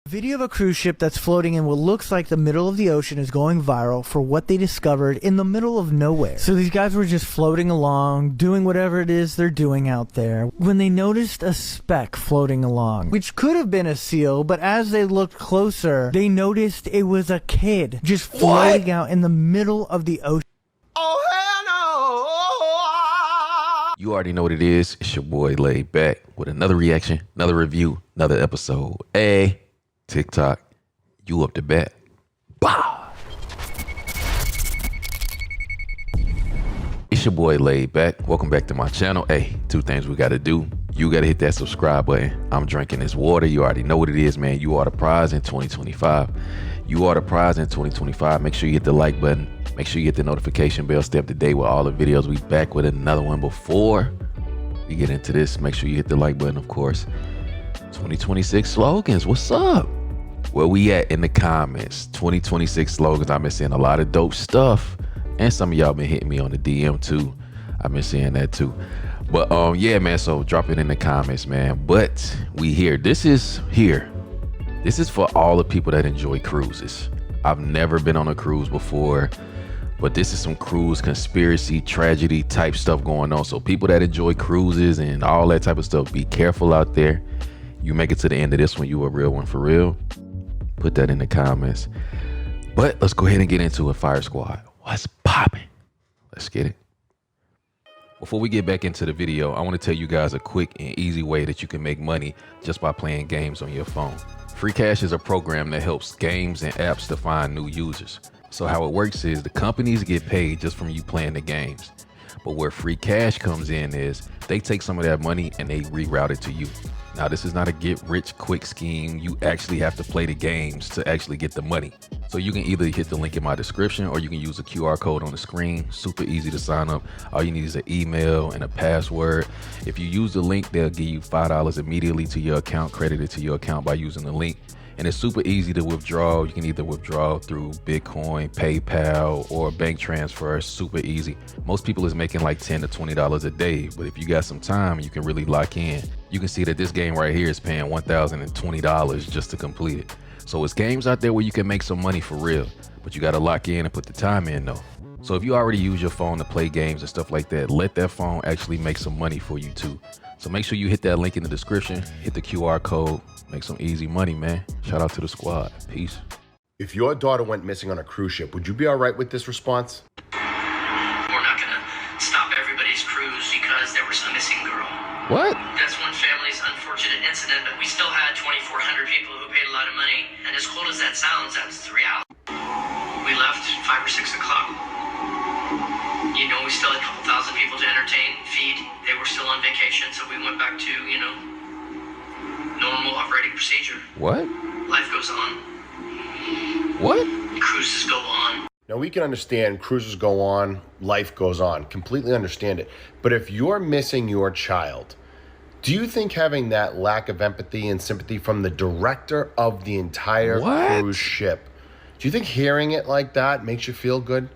Video of a cruise ship that's floating in what looks like the middle of the ocean is going viral for what they discovered in the middle of nowhere. So these guys were just floating along, doing whatever it is they're doing out there, when they noticed a speck floating along, which could have been a seal, but as they looked closer, they noticed it was a kid just floating out in the middle of the ocean. Oh, hell no! You already know what it is. It's your boy Laid Back with another reaction, another review, another episode. Hey, TikTok, you up to bat. Bah! It's your boy Laid Back. Welcome back to my channel. Hey, two things we got to do. You got to hit that subscribe button. I'm drinking this water. You already know what it is, man. You are the prize in 2025. You are the prize in 2025. Make sure you hit the like button. Make sure you hit the notification bell. Stay up to date with all the videos. We back with another one. Before we get into this, make sure you hit the like button, of course. 2026 slogans. What's up? Where we at in the comments? 2026 slogans. I've been seeing a lot of dope stuff. And some of y'all been hitting me on the DM too. I've been seeing that too. But yeah, man, so drop it in the comments, man. But we here. This is for all the people that enjoy cruises. I've never been on a cruise before, but this is some cruise conspiracy, tragedy type stuff going on. So people that enjoy cruises and all that type of stuff, be careful out there. You make it to the end of this one, you a real one for real. Put that in the comments. But let's go ahead and get into it, Fire Squad. What's popping? Let's get it. Before we get back into the video, I want to tell you guys a quick and easy way that you can make money just by playing games on your phone. Free Cash is a program that helps games and apps to find new users. So how it works is the companies get paid just from you playing the games. But where Free Cash comes in is they take some of that money and they reroute it to you. Now, this is not a get rich quick scheme. You actually have to play the games to actually get the money. So you can either hit the link in my description or you can use the QR code on the screen. Super easy to sign up. All you need is an email and a password. If you use the link, they'll give you $5 immediately to your account, credited to your account by using the link. And it's super easy to withdraw. You can either withdraw through Bitcoin, PayPal, or bank transfer. Super easy. Most people is making like $10 to $20 a day. But if you got some time, you can really lock in. You can see that this game right here is paying $1,020 just to complete it. So it's games out there where you can make some money for real, but you got to lock in and put the time in though. So if you already use your phone to play games and stuff like that, let that phone actually make some money for you too. So make sure you hit that link in the description, hit the QR code, make some easy money, man. Shout out to the squad. Peace. If your daughter went missing on a cruise ship, would you be all right with this response? We're not gonna stop everybody's cruise because there was a missing girl. What? That's one family's unfortunate incident, but we still had 2,400 people who paid a lot of money. And as cold as that sounds, that's the reality. We left 5 or 6 o'clock. You know, we still had a couple thousand people to entertain, feed. They were still on vacation, so we went back to, you know, normal operating procedure. What? Life goes on. What? Cruises go on. Now, we can understand cruises go on, life goes on, completely understand it. But if you're missing your child, do you think having that lack of empathy and sympathy from the director of the entire cruise ship, do you think hearing it like that makes you feel good?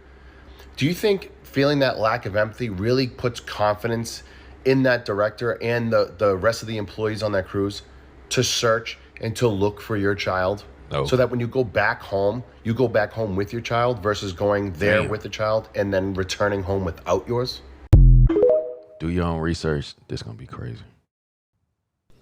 Do you think feeling that lack of empathy really puts confidence in that director and the rest of the employees on that cruise to search and to look for your child? No. So that when you go back home, you go back home with your child versus going there with the child and then returning home without yours? Do your own research. This is going to be crazy.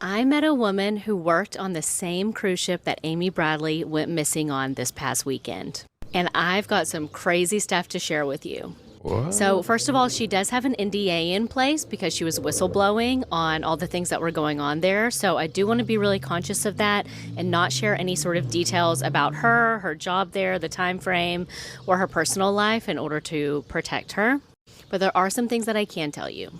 I met a woman who worked on the same cruise ship that Amy Bradley went missing on this past weekend. And I've got some crazy stuff to share with you. What? So first of all, she does have an NDA in place because she was whistleblowing on all the things that were going on there. So I do want to be really conscious of that and not share any sort of details about her job there, the time frame, or her personal life in order to protect her. But there are some things that I can tell you.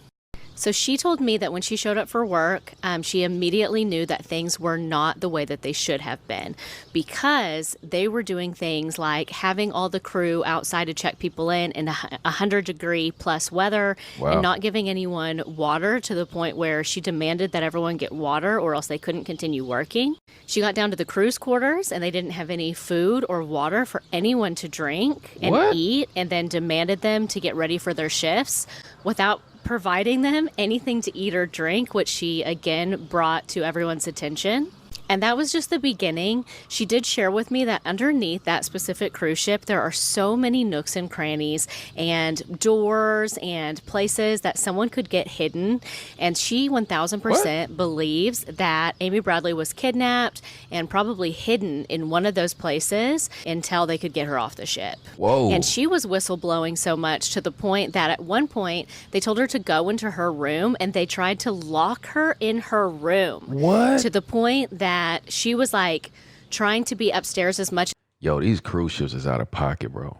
So she told me that when she showed up for work, she immediately knew that things were not the way that they should have been because they were doing things like having all the crew outside to check people in 100-degree plus weather and not giving anyone water to the point where she demanded that everyone get water or else they couldn't continue working. She got down to the cruise quarters and they didn't have any food or water for anyone to drink and eat, and then demanded them to get ready for their shifts without providing them anything to eat or drink, which she again brought to everyone's attention. And that was just the beginning. She did share with me that underneath that specific cruise ship, there are so many nooks and crannies and doors and places that someone could get hidden. And she 1000% believes that Amy Bradley was kidnapped and probably hidden in one of those places until they could get her off the ship. Whoa. And she was whistleblowing so much to the point that at one point they told her to go into her room and they tried to lock her in her room. What? To the point that she was like trying to be upstairs as much Yo, these cruise ships is out of pocket, bro.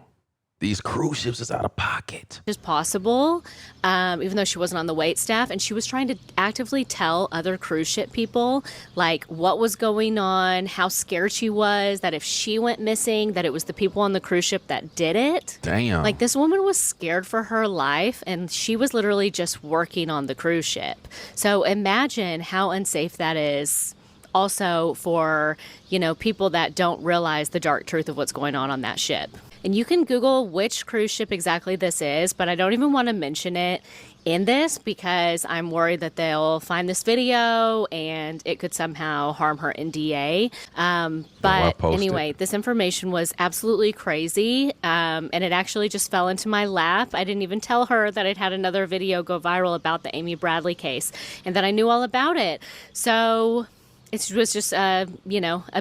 These cruise ships is out of pocket. as possible, even though she wasn't on the wait staff. And she was trying to actively tell other cruise ship people like what was going on, how scared she was, that if she went missing, that it was the people on the cruise ship that did it. Damn. Like, this woman was scared for her life, and she was literally just working on the cruise ship. So imagine how unsafe that is. Also for, people that don't realize the dark truth of what's going on that ship. And you can Google which cruise ship exactly this is, but I don't even want to mention it in this because I'm worried that they'll find this video and it could somehow harm her NDA. But anyway, this information was absolutely crazy, and it actually just fell into my lap. I didn't even tell her that I'd had another video go viral about the Amy Bradley case and that I knew all about it. So it was just, a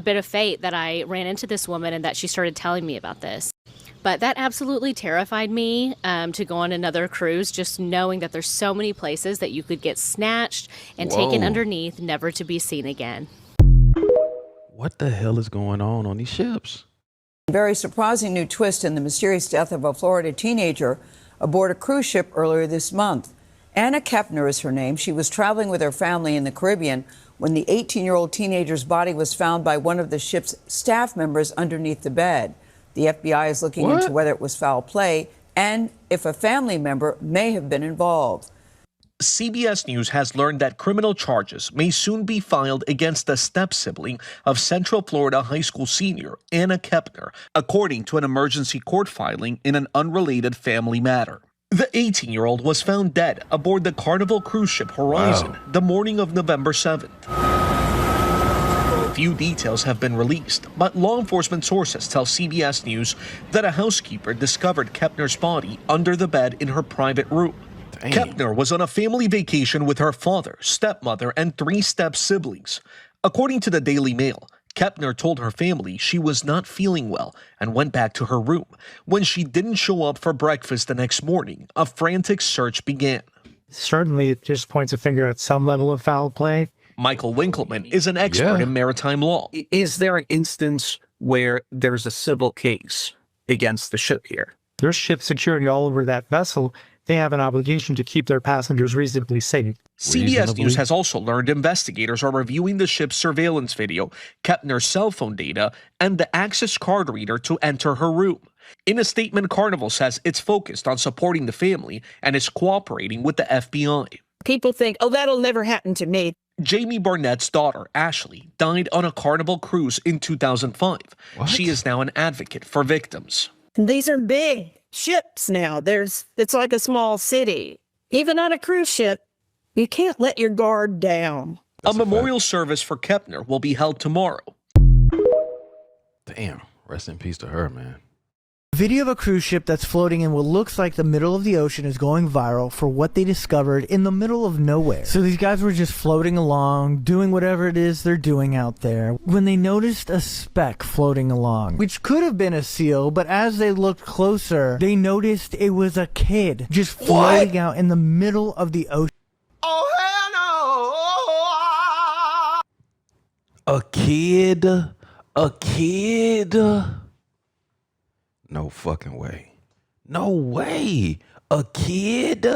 bit of fate that I ran into this woman and that she started telling me about this. But that absolutely terrified me to go on another cruise, just knowing that there's so many places that you could get snatched and taken underneath, never to be seen again. What the hell is going on these ships? Very surprising new twist in the mysterious death of a Florida teenager aboard a cruise ship earlier this month. Anna Kepner is her name. She was traveling with her family in the Caribbean when the 18-year-old teenager's body was found by one of the ship's staff members underneath the bed. The FBI is looking into whether it was foul play and if a family member may have been involved. CBS News has learned that criminal charges may soon be filed against a step-sibling of Central Florida high school senior Anna Kepner, according to an emergency court filing in an unrelated family matter. The 18-year-old was found dead aboard the Carnival cruise ship Horizon the morning of November 7th. Few details have been released, but law enforcement sources tell CBS News that a housekeeper discovered Kepner's body under the bed in her private room. Dang. Kepner was on a family vacation with her father, stepmother, and 3 step-siblings. According to the Daily Mail, Kepner told her family she was not feeling well and went back to her room. When she didn't show up for breakfast the next morning, a frantic search began. Certainly, it just points a finger at some level of foul play. Michael Winkleman is an expert in maritime law. Is there an instance where there's a civil case against the ship here? There's ship security all over that vessel. They have an obligation to keep their passengers reasonably safe. CBS News has also learned investigators are reviewing the ship's surveillance video, Kepner's cell phone data, and the access card reader to enter her room. In a statement, Carnival says it's focused on supporting the family and is cooperating with the FBI. People think, oh, that'll never happen to me. Jamie Barnett's daughter, Ashley, died on a Carnival cruise in 2005. She is now an advocate for victims. And these are big ships now. It's like a small city. Even on a cruise ship, you can't let your guard down. A memorial service for Kepner will be held tomorrow. Damn. Rest in peace to her, man. Video of a cruise ship that's floating in what looks like the middle of the ocean is going viral for what they discovered in the middle of nowhere. So these guys were just floating along, doing whatever it is they're doing out there, when they noticed a speck floating along, which could have been a seal, but as they looked closer, they noticed it was a kid just floating out in the middle of the ocean. Oh, hell no! A kid? A kid? No fucking way. No way. A kid?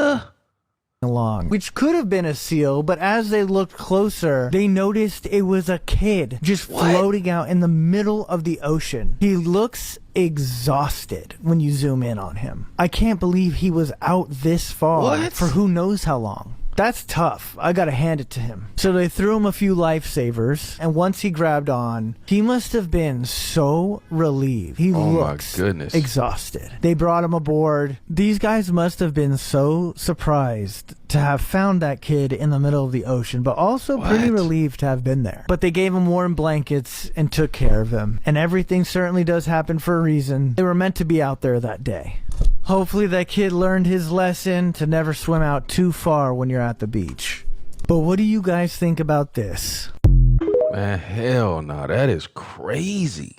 Along, which could have been a seal, but as they looked closer, they noticed it was a kid just floating out in the middle of the ocean. He looks exhausted when you zoom in on him. I can't believe he was out this far for who knows how long. That's tough. I gotta hand it to him. So they threw him a few lifesavers, and once he grabbed on, he must have been so relieved. He looks exhausted. They brought him aboard. These guys must have been so surprised to have found that kid in the middle of the ocean, but also pretty relieved to have been there. But they gave him warm blankets and took care of him. And everything certainly does happen for a reason. They were meant to be out there that day. Hopefully that kid learned his lesson to never swim out too far when you're at the beach. But what do you guys think about this? Man, hell no, that is crazy.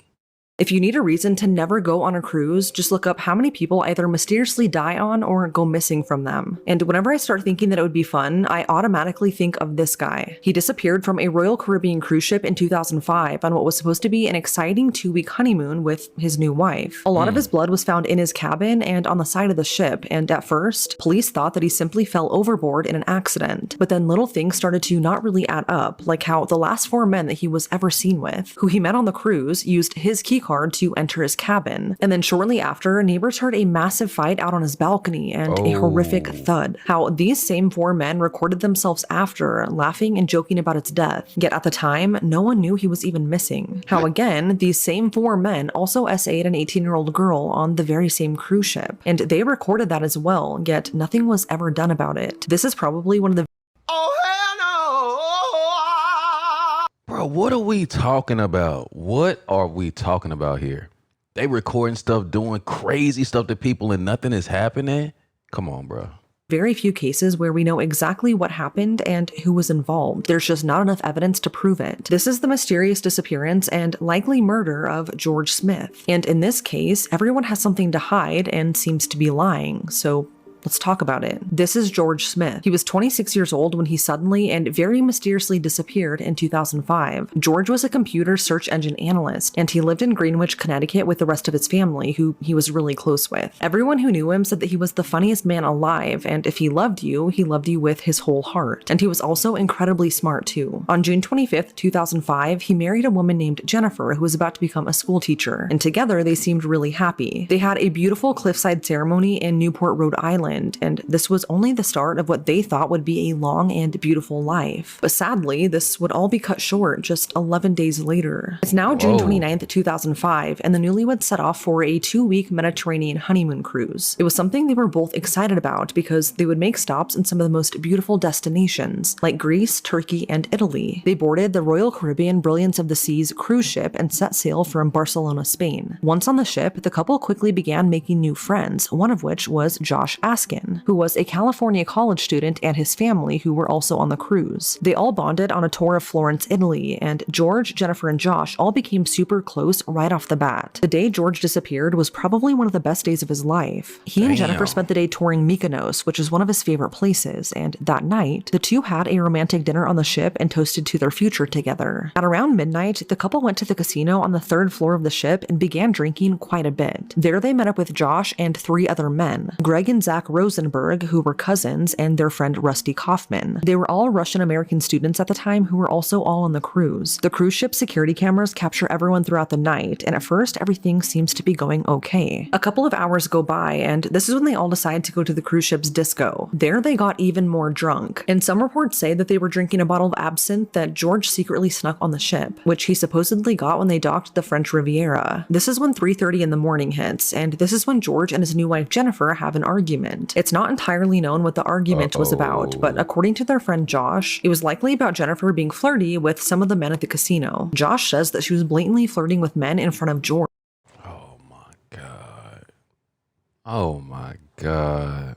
If you need a reason to never go on a cruise, just look up how many people either mysteriously die on or go missing from them. And whenever I start thinking that it would be fun, I automatically think of this guy. He disappeared from a Royal Caribbean cruise ship in 2005 on what was supposed to be an exciting 2-week honeymoon with his new wife. A lot of his blood was found in his cabin and on the side of the ship, and at first, police thought that he simply fell overboard in an accident. But then little things started to not really add up, like how the last 4 men that he was ever seen with, who he met on the cruise, used his key card to enter his cabin. And then shortly after, neighbors heard a massive fight out on his balcony and a horrific thud. How these same 4 men recorded themselves after, laughing and joking about its death. Yet at the time, no one knew he was even missing. How again, these same 4 men also SA'd an 18-year-old girl on the very same cruise ship. And they recorded that as well, yet nothing was ever done about it. This is probably one of the Bro, what are we talking about? What are we talking about here? They recording stuff, doing crazy stuff to people and nothing is happening? Come on, bro. Very few cases where we know exactly what happened and who was involved. There's just not enough evidence to prove it. This is the mysterious disappearance and likely murder of George Smith. And in this case, everyone has something to hide and seems to be lying. So let's talk about it. This is George Smith. He was 26 years old when he suddenly and very mysteriously disappeared in 2005. George was a computer search engine analyst, and he lived in Greenwich, Connecticut with the rest of his family, who he was really close with. Everyone who knew him said that he was the funniest man alive, and if he loved you with his whole heart. And he was also incredibly smart too. On June 25th, 2005, he married a woman named Jennifer who was about to become a school teacher, and together they seemed really happy. They had a beautiful cliffside ceremony in Newport, Rhode Island, and this was only the start of what they thought would be a long and beautiful life. But sadly, this would all be cut short just 11 days later. It's now June 29th, 2005, and the newlyweds set off for a 2-week Mediterranean honeymoon cruise. It was something they were both excited about because they would make stops in some of the most beautiful destinations, like Greece, Turkey, and Italy. They boarded the Royal Caribbean Brilliance of the Seas cruise ship and set sail from Barcelona, Spain. Once on the ship, the couple quickly began making new friends, one of which was Josh Askin, who was a California college student, and his family, who were also on the cruise. They all bonded on a tour of Florence, Italy, and George, Jennifer, and Josh all became super close right off the bat. The day George disappeared was probably one of the best days of his life. He and Jennifer spent the day touring Mykonos, which is one of his favorite places, and that night, the two had a romantic dinner on the ship and toasted to their future together. At around midnight, the couple went to the casino on the 3rd floor of the ship and began drinking quite a bit. There they met up with Josh and 3 other men, Greg and Zach Rosenberg, who were cousins, and their friend Rusty Kaufman. They were all Russian-American students at the time who were also all on the cruise. The cruise ship security cameras capture everyone throughout the night, and at first everything seems to be going okay. A couple of hours go by, and this is when they all decide to go to the cruise ship's disco. There they got even more drunk, and some reports say that they were drinking a bottle of absinthe that George secretly snuck on the ship, which he supposedly got when they docked at the French Riviera. This is when 3:30 in the morning hits, and this is when George and his new wife Jennifer have an argument. It's not entirely known what the argument was about, but according to their friend Josh, it was likely about Jennifer being flirty with some of the men at the casino. Josh says that she was blatantly flirting with men in front of George. Oh my God. Oh my God.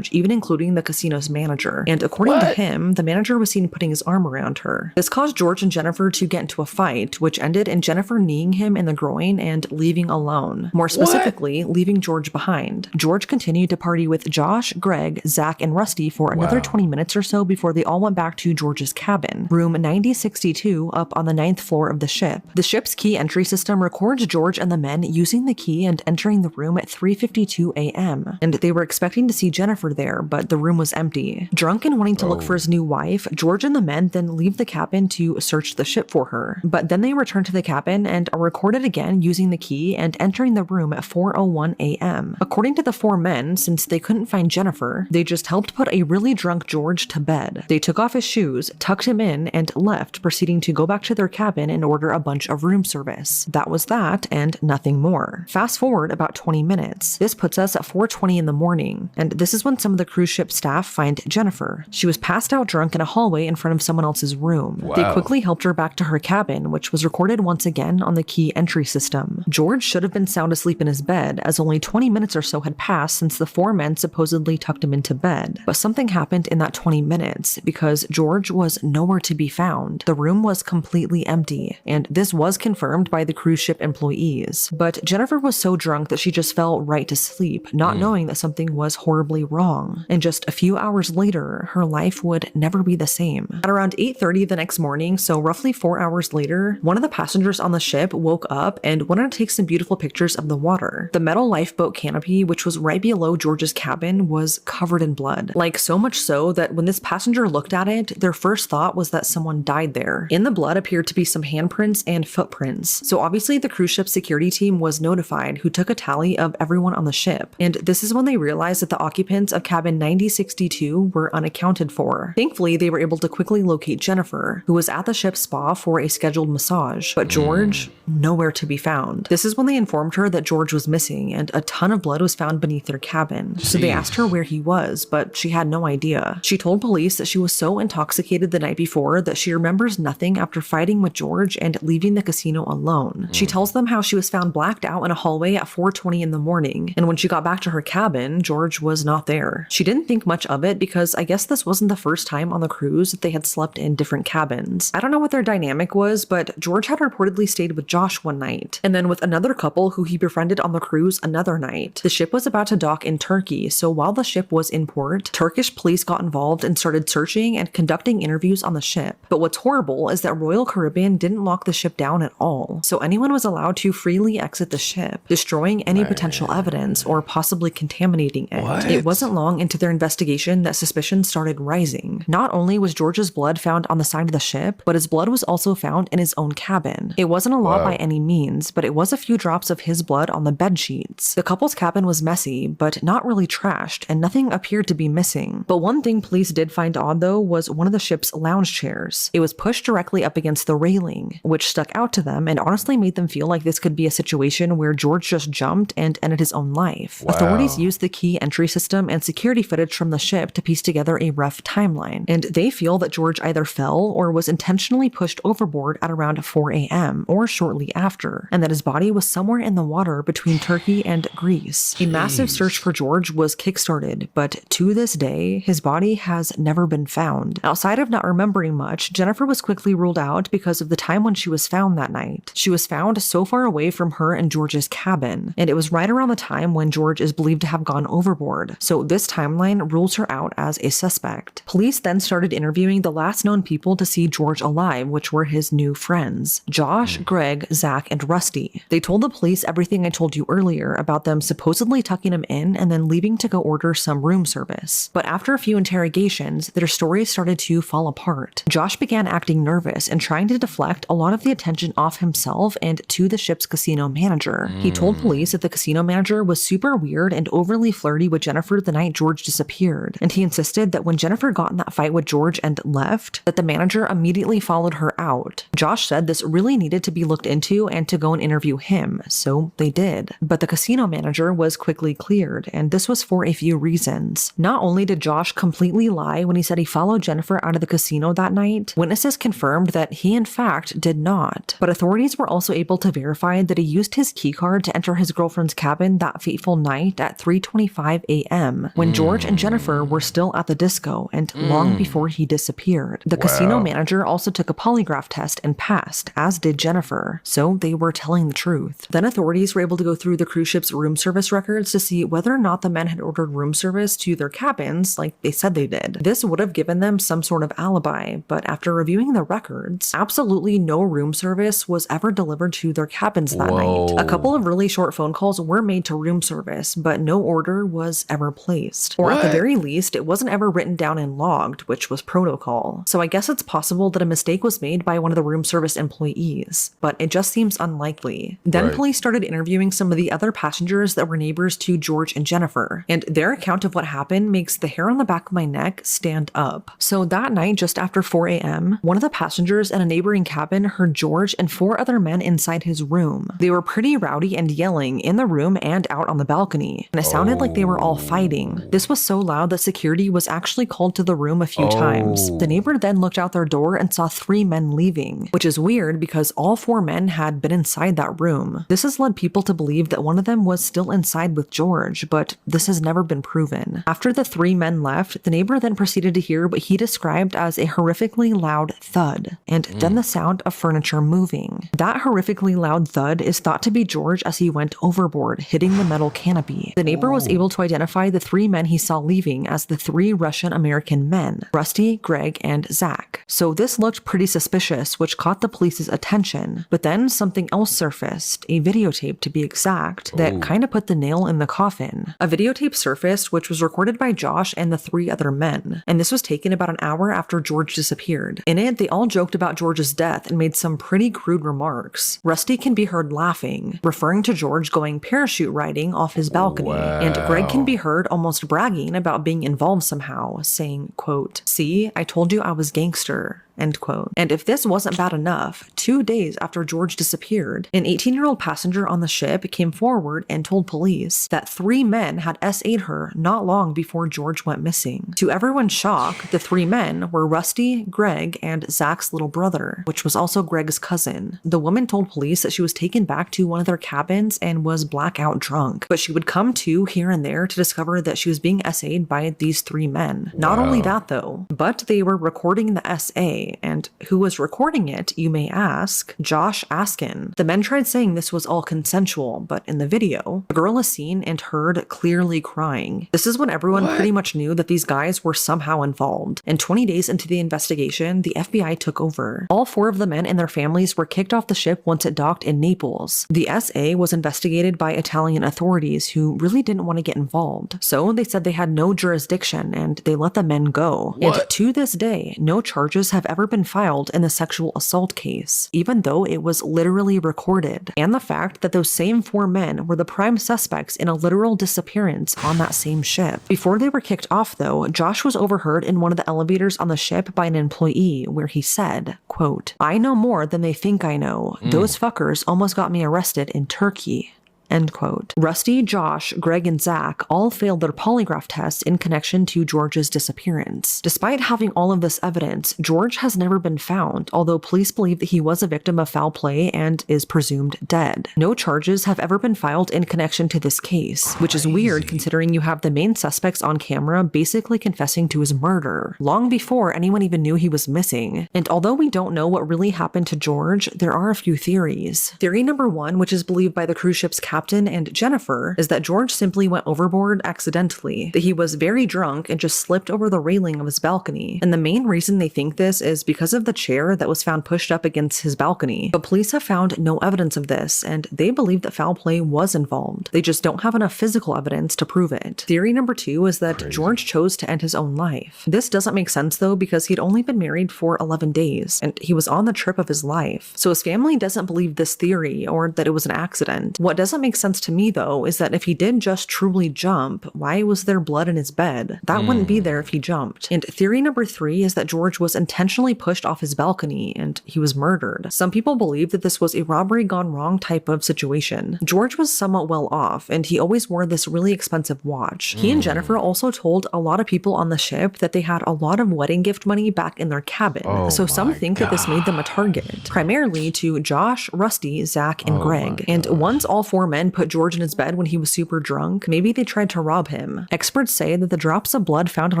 Even including the casino's manager. And according to him, the manager was seen putting his arm around her. This caused George and Jennifer to get into a fight, which ended in Jennifer kneeing him in the groin and leaving alone. More specifically, leaving George behind. George continued to party with Josh, Greg, Zach, and Rusty for another 20 minutes or so before they all went back to George's cabin, room 9062 up on the 9th floor of the ship. The ship's key entry system records George and the men using the key and entering the room at 3:52 a.m. And they were expecting to see Jennifer Jennifer there, but the room was empty. Drunk and wanting to look for his new wife, George and the men then leave the cabin to search the ship for her. But then they return to the cabin and are recorded again using the key and entering the room at 4:01 a.m. According to the 4 men, since they couldn't find Jennifer, they just helped put a really drunk George to bed. They took off his shoes, tucked him in, and left, proceeding to go back to their cabin and order a bunch of room service. That was that, and nothing more. Fast forward about 20 minutes. This puts us at 4:20 in the morning, and this is when some of the cruise ship staff find Jennifer. She was passed out drunk in a hallway in front of someone else's room. Wow. They quickly helped her back to her cabin, which was recorded once again on the key entry system. George should have been sound asleep in his bed, as only 20 minutes or so had passed since the 4 men supposedly tucked him into bed. But something happened in that 20 minutes, because George was nowhere to be found. The room was completely empty, and this was confirmed by the cruise ship employees. But Jennifer was so drunk that she just fell right to sleep, not knowing that something was horribly wrong. And just a few hours later, her life would never be the same. At around 8:30 the next morning, so roughly 4 hours later, one of the passengers on the ship woke up and wanted to take some beautiful pictures of the water. The metal lifeboat canopy, which was right below George's cabin, was covered in blood. Like, so much so that when this passenger looked at it, their first thought was that someone died there. In the blood appeared to be some handprints and footprints. So obviously the cruise ship security team was notified, who took a tally of everyone on the ship. And this is when they realized that the occupants of cabin 9062 were unaccounted for. Thankfully, they were able to quickly locate Jennifer, who was at the ship's spa for a scheduled massage. But George, nowhere to be found. This is when they informed her that George was missing, and a ton of blood was found beneath their cabin. So they asked her where he was, but she had no idea. She told police that she was so intoxicated the night before that she remembers nothing after fighting with George and leaving the casino alone. She tells them how she was found blacked out in a hallway at 4:20 in the morning, and when she got back to her cabin, George was not there. She didn't think much of it because I guess this wasn't the first time on the cruise that they had slept in different cabins. I don't know what their dynamic was, but George had reportedly stayed with Josh one night, and then with another couple who he befriended on the cruise another night. The ship was about to dock in Turkey, so while the ship was in port, Turkish police got involved and started searching and conducting interviews on the ship. But what's horrible is that Royal Caribbean didn't lock the ship down at all, so anyone was allowed to freely exit the ship, destroying any potential evidence or possibly contaminating it. It wasn't long into their investigation that suspicion started rising. Not only was George's blood found on the side of the ship, but his blood was also found in his own cabin. It wasn't a lot by any means, but it was a few drops of his blood on the bed sheets. The couple's cabin was messy, but not really trashed, and nothing appeared to be missing. But one thing police did find odd though was one of the ship's lounge chairs. It was pushed directly up against the railing, which stuck out to them and honestly made them feel like this could be a situation where George just jumped and ended his own life. Authorities used the key entry system and security footage from the ship to piece together a rough timeline, and they feel that George either fell or was intentionally pushed overboard at around 4 a.m. or shortly after, and that his body was somewhere in the water between Turkey and Greece. A massive search for George was kickstarted, but to this day, his body has never been found. Outside of not remembering much, Jennifer was quickly ruled out because of the time when she was found that night. She was found so far away from her and George's cabin, and it was right around the time when George is believed to have gone overboard, so this timeline rules her out as a suspect. Police then started interviewing the last known people to see George alive, which were his new friends, Josh, Greg, Zach, and Rusty. They told the police everything I told you earlier about them supposedly tucking him in and then leaving to go order some room service. But after a few interrogations, their stories started to fall apart. Josh began acting nervous and trying to deflect a lot of the attention off himself and to the ship's casino manager. He told police that the casino manager was super weird and overly flirty with Jennifer the night George disappeared, and he insisted that when Jennifer got in that fight with George and left, that the manager immediately followed her out. Josh said this really needed to be looked into and to go and interview him, so they did. But the casino manager was quickly cleared, and this was for a few reasons. Not only did Josh completely lie when he said he followed Jennifer out of the casino that night, witnesses confirmed that he in fact did not, but authorities were also able to verify that he used his keycard to enter his girlfriend's cabin that fateful night at 3:25 a.m. when George and Jennifer were still at the disco and long before he disappeared. The casino manager also took a polygraph test and passed, as did Jennifer. before, so they were telling the truth. Then authorities were able to go through the cruise ship's room service records to see whether or not the men had ordered room service to their cabins like they said they did. This would have given them some sort of alibi, but after reviewing the records, absolutely no room service was ever delivered to their cabins that night. A couple of really short phone calls were made to room service, but no order was ever placed. Or at the very least, it wasn't ever written down and logged, which was protocol. So I guess it's possible that a mistake was made by one of the room service employees, but it just seems unlikely. Then police started interviewing some of the other passengers that were neighbors to George and Jennifer, and their account of what happened makes the hair on the back of my neck stand up. So that night, just after 4 a.m., one of the passengers in a neighboring cabin heard George and 4 other men inside his room. They were pretty rowdy and yelling in the room and out on the balcony, and it sounded like they were all fighting. This was so loud that security was actually called to the room a few times. The neighbor then looked out their door and saw 3 men leaving, which is weird because all 4 men had been inside that room. This has led people to believe that one of them was still inside with George, but this has never been proven. After the 3 men left, the neighbor then proceeded to hear what he described as a horrifically loud thud, and then the sound of furniture moving. That horrifically loud thud is thought to be George as he went overboard, hitting the metal canopy. The neighbor was able to identify the 3 men he saw leaving as the 3 Russian-American men, Rusty, Greg, and Zach. So this looked pretty suspicious, which caught the police's attention. But then something else surfaced, a videotape to be exact, that kind of put the nail in the coffin. A videotape surfaced which was recorded by Josh and the 3 other men, and this was taken about an hour after George disappeared. In it, they all joked about George's death and made some pretty crude remarks. Rusty can be heard laughing, referring to George going parachute riding off his balcony, and Greg can be heard almost bragging about being involved somehow, saying, quote, "See, I told you I was gangster." End quote. And if this wasn't bad enough, 2 days after George disappeared, an 18-year-old passenger on the ship came forward and told police that 3 men had SA'd her not long before George went missing. To everyone's shock, the 3 men were Rusty, Greg, and Zach's little brother, which was also Greg's cousin. The woman told police that she was taken back to one of their cabins and was blackout drunk, but she would come to here and there to discover that she was being SA'd by these 3 men. Not only that though, but they were recording the SA. And who was recording it, you may ask? Josh Askin. The men tried saying this was all consensual, but in the video, the girl is seen and heard clearly crying. This is when everyone pretty much knew that these guys were somehow involved. And 20 days into the investigation, the FBI took over. All 4 of the men and their families were kicked off the ship once it docked in Naples. The SA was investigated by Italian authorities who really didn't want to get involved. So they said they had no jurisdiction and they let the men go. And to this day, no charges have ever been filed in the sexual assault case, even though it was literally recorded. And the fact that those same 4 men were the prime suspects in a literal disappearance on that same ship. Before they were kicked off though, Josh was overheard in one of the elevators on the ship by an employee where he said, quote, "I know more than they think I know. Those fuckers almost got me arrested in Turkey." End quote. Rusty, Josh, Greg, and Zach all failed their polygraph tests in connection to George's disappearance. Despite having all of this evidence, George has never been found, although police believe that he was a victim of foul play and is presumed dead. No charges have ever been filed in connection to this case, which is weird considering you have the main suspects on camera basically confessing to his murder, long before anyone even knew he was missing. And although we don't know what really happened to George, there are a few theories. Theory number 1, which is believed by the cruise ship's captain and Jennifer, is that George simply went overboard accidentally, that he was very drunk and just slipped over the railing of his balcony. And the main reason they think this is because of the chair that was found pushed up against his balcony. But police have found no evidence of this, and they believe that foul play was involved. They just don't have enough physical evidence to prove it. Theory number 2 is that George chose to end his own life. This doesn't make sense though, because he'd only been married for 11 days, and he was on the trip of his life. So his family doesn't believe this theory, or that it was an accident. What doesn't make sense to me though is that if he did just truly jump, why was there blood in his bed? That wouldn't be there if he jumped. And theory number 3 is that George was intentionally pushed off his balcony and he was murdered. Some people believe that this was a robbery gone wrong type of situation. George was somewhat well off and he always wore this really expensive watch. He and Jennifer also told a lot of people on the ship that they had a lot of wedding gift money back in their cabin. So some think that this made them a target, primarily to Josh, Rusty, Zach, and Greg. And once all 4 men men put George in his bed when he was super drunk, maybe they tried to rob him. Experts say that the drops of blood found on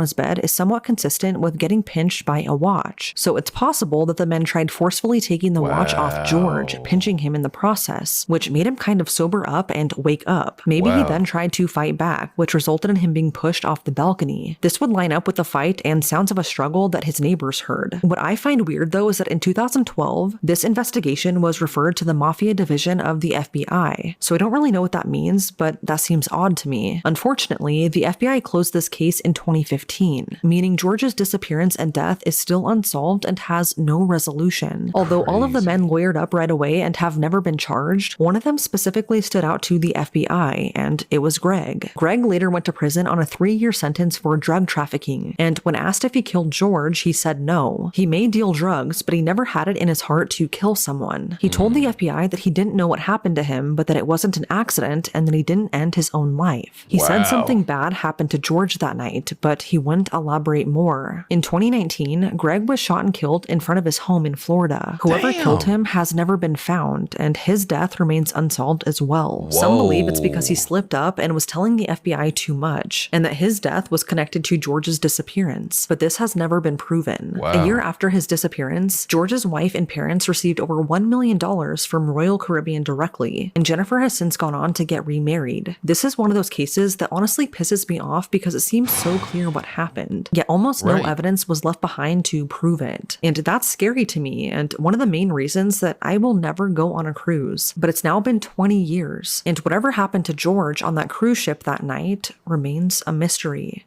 his bed is somewhat consistent with getting pinched by a watch, so it's possible that the men tried forcefully taking the watch off George, pinching him in the process, which made him kind of sober up and wake up. Maybe he then tried to fight back, which resulted in him being pushed off the balcony. This would line up with the fight and sounds of a struggle that his neighbors heard. What I find weird though is that in 2012, this investigation was referred to the Mafia Division of the FBI, so I don't really know what that means, but that seems odd to me. Unfortunately, the FBI closed this case in 2015, meaning George's disappearance and death is still unsolved and has no resolution. Although all of the men lawyered up right away and have never been charged, one of them specifically stood out to the FBI, and it was Greg. Greg later went to prison on a 3-year sentence for drug trafficking, and when asked if he killed George, he said no. He may deal drugs, but he never had it in his heart to kill someone. He told the FBI that he didn't know what happened to him, but that it wasn't an accident and that he didn't end his own life. He said something bad happened to George that night, but he wouldn't elaborate more. In 2019, Greg was shot and killed in front of his home in Florida. Whoever killed him has never been found, and his death remains unsolved as well. Some believe it's because he slipped up and was telling the FBI too much, and that his death was connected to George's disappearance, but this has never been proven. A year after his disappearance, George's wife and parents received over $1 million from Royal Caribbean directly, and Jennifer has since gone on to get remarried. This is one of those cases that honestly pisses me off because it seems so clear what happened, yet almost no evidence was left behind to prove it. And that's scary to me, and one of the main reasons that I will never go on a cruise. But it's now been 20 years, and whatever happened to George on that cruise ship that night remains a mystery.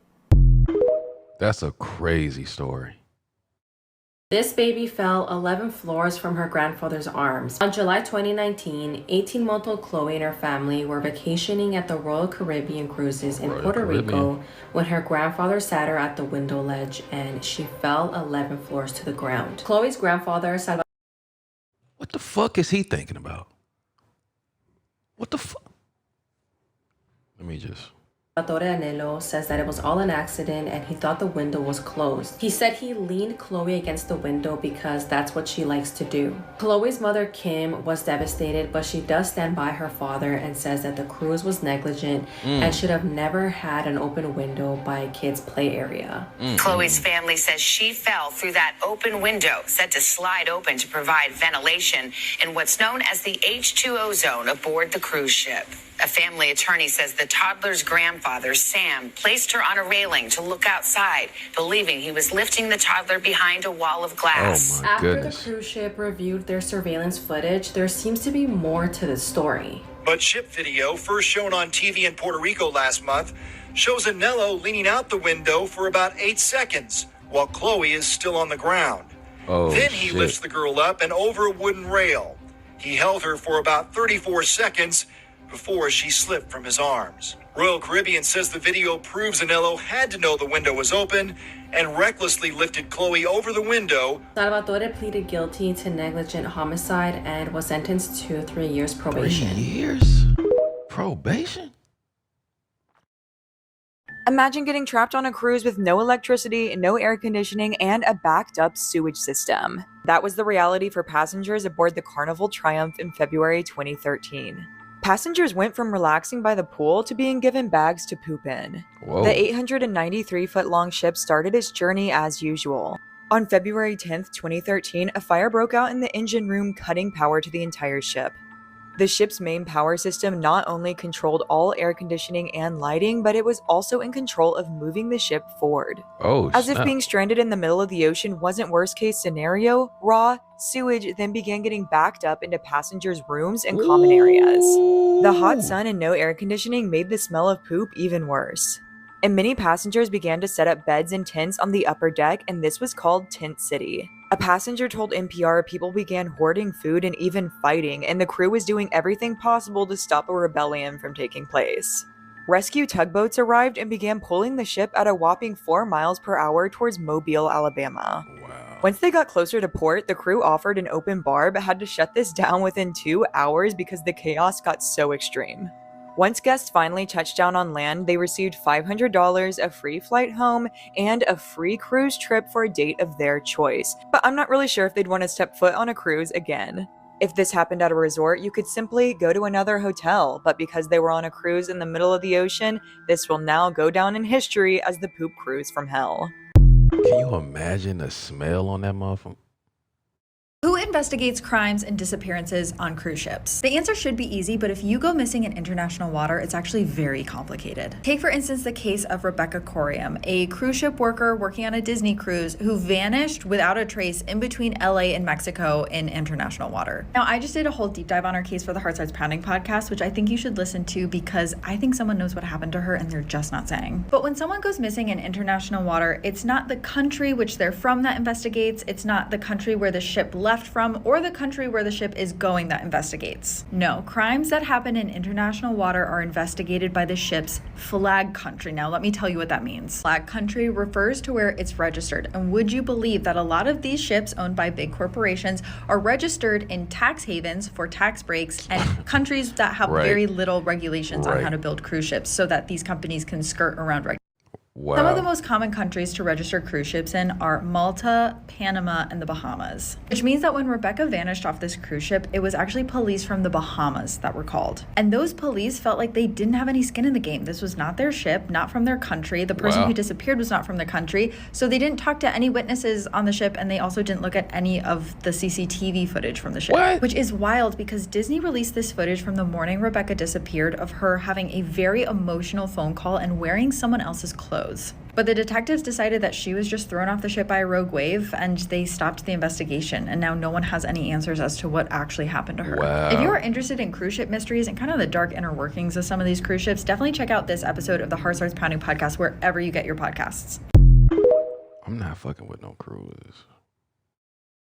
That's a crazy story. This baby fell 11 floors from her grandfather's arms. On July 2019, 18-month-old Chloe and her family were vacationing at the Royal Caribbean Cruises in Puerto Rico when her grandfather sat her at the window ledge and she fell 11 floors to the ground. Chloe's grandfather, What the fuck is he thinking about? What the fuck? Let me just... Salvatore Anello says that it was all an accident and he thought the window was closed. He said he leaned Chloe against the window because that's what she likes to do. Chloe's mother, Kim, was devastated, but she does stand by her father and says that the cruise was negligent and should have never had an open window by a kid's play area. Chloe's family says she fell through that open window, set to slide open to provide ventilation in what's known as the H2O zone aboard the cruise ship. A family attorney says the toddler's grandfather, Sam, placed her on a railing to look outside, believing he was lifting the toddler behind a wall of glass. After the cruise ship reviewed their surveillance footage, there seems to be more to the story. But ship video, first shown on TV in Puerto Rico last month, shows Anello leaning out the window for about 8 seconds, while Chloe is still on the ground. Then he lifts the girl up and over a wooden rail. He held her for about 34 seconds before she slipped from his arms. Royal Caribbean says the video proves Anello had to know the window was open and recklessly lifted Chloe over the window. Salvatore pleaded guilty to negligent homicide and was sentenced to 3 years probation. 3 years? Probation? Imagine getting trapped on a cruise with no electricity, no air conditioning, and a backed up sewage system. That was the reality for passengers aboard the Carnival Triumph in February 2013. Passengers went from relaxing by the pool to being given bags to poop in. Whoa. The 893-foot-long ship started its journey as usual. On February 10, 2013, a fire broke out in the engine room, cutting power to the entire ship. The ship's main power system not only controlled all air conditioning and lighting, but it was also in control of moving the ship forward. As if being stranded in the middle of the ocean wasn't worst-case scenario, raw sewage then began getting backed up into passengers' rooms and common areas. The hot sun and no air conditioning made the smell of poop even worse. And many passengers began to set up beds and tents on the upper deck, and this was called Tent City. A passenger told NPR people began hoarding food and even fighting, and the crew was doing everything possible to stop a rebellion from taking place. Rescue tugboats arrived and began pulling the ship at a whopping 4 miles per hour towards Mobile, Alabama. Once they got closer to port, the crew offered an open bar but had to shut this down within 2 hours because the chaos got so extreme. Once guests finally touched down on land, they received $500, a free flight home, and a free cruise trip for a date of their choice. But I'm not really sure if they'd want to step foot on a cruise again. If this happened at a resort, you could simply go to another hotel, but because they were on a cruise in the middle of the ocean, this will now go down in history as the poop cruise from hell. Can you imagine the smell on that motherfucker? Who investigates crimes and disappearances on cruise ships? The answer should be easy, but if you go missing in international water, it's actually very complicated. Take, for instance, the case of Rebecca Corium, a cruise ship worker working on a Disney cruise who vanished without a trace in between LA and Mexico in international water. Now, I just did a whole deep dive on her case for the Heart Starts Pounding podcast, which I think you should listen to because I think someone knows what happened to her and they're just not saying. But when someone goes missing in international water, it's not the country which they're from that investigates, it's not the country where the ship left from, or the country where the ship is going that investigates. No, crimes that happen in international water are investigated by the ship's flag country. Now, let me tell you what that means. Flag country refers to where it's registered. And would you believe that a lot of these ships owned by big corporations are registered in tax havens for tax breaks and countries that have very little regulations on how to build cruise ships so that these companies can skirt around regulations. Wow. Some of the most common countries to register cruise ships in are Malta, Panama, and the Bahamas. Which means that when Rebecca vanished off this cruise ship, it was actually police from the Bahamas that were called. And those police felt like they didn't have any skin in the game. This was not their ship, not from their country. The person who disappeared was not from their country. So they didn't talk to any witnesses on the ship, and they also didn't look at any of the CCTV footage from the ship. Which is wild because Disney released this footage from the morning Rebecca disappeared of her having a very emotional phone call and wearing someone else's clothes. But the detectives decided that she was just thrown off the ship by a rogue wave, and they stopped the investigation, and now no one has any answers as to what actually happened to her. If you are interested in cruise ship mysteries and kind of the dark inner workings of some of these cruise ships, definitely check out this episode of the Heart Starts Pounding podcast wherever you get your podcasts. I'm not fucking with no cruises.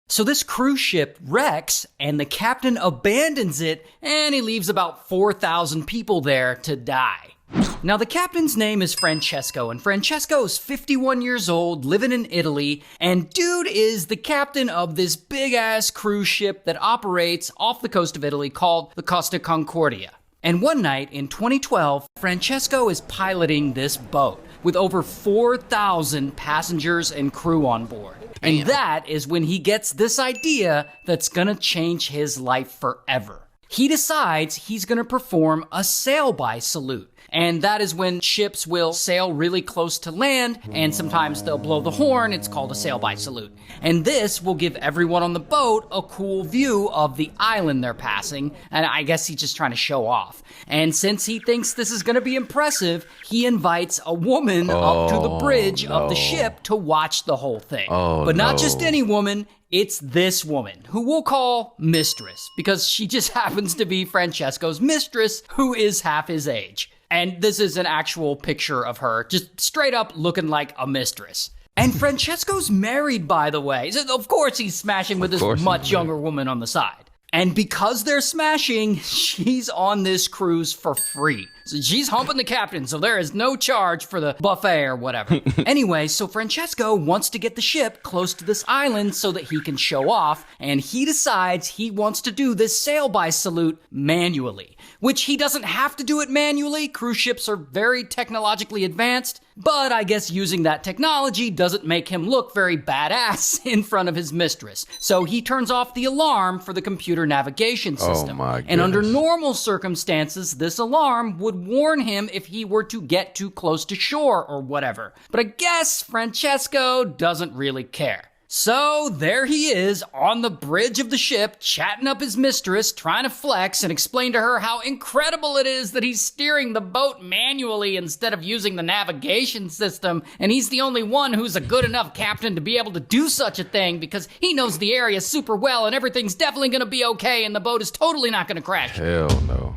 So this cruise ship wrecks, and the captain abandons it, and he leaves about 4,000 people there to die. Now, the captain's name is Francesco, and Francesco is 51 years old, living in Italy, and dude is the captain of this big-ass cruise ship that operates off the coast of Italy called the Costa Concordia. And one night in 2012, Francesco is piloting this boat with over 4,000 passengers and crew on board. And that is when he gets this idea that's gonna change his life forever. He decides he's gonna perform a sail-by salute. And that is when ships will sail really close to land, and sometimes they'll blow the horn. It's called a sail-by salute. And this will give everyone on the boat a cool view of the island they're passing, and I guess he's just trying to show off. And since he thinks this is gonna be impressive, he invites a woman up to the bridge of the ship to watch the whole thing. But not just any woman. It's this woman, who we'll call Mistress, because she just happens to be Francesco's mistress, who is half his age. And this is an actual picture of her, just straight up looking like a mistress. And Francesco's married, by the way. So of course he's smashing with this much younger woman on the side. And because they're smashing, she's on this cruise for free. So she's humping the captain, so there is no charge for the buffet or whatever. Anyway, so Francesco wants to get the ship close to this island so that he can show off, and he decides he wants to do this sail-by salute manually. Which he doesn't have to do it manually. Cruise ships are very technologically advanced, but I guess using that technology doesn't make him look very badass in front of his mistress. So he turns off the alarm for the computer navigation system. And under normal circumstances, this alarm would warn him if he were to get too close to shore or whatever. But I guess Francesco doesn't really care. So there he is on the bridge of the ship, chatting up his mistress, trying to flex and explain to her how incredible it is that he's steering the boat manually instead of using the navigation system, and he's the only one who's a good enough captain to be able to do such a thing because he knows the area super well and everything's definitely gonna be okay and the boat is totally not gonna crash. Hell no.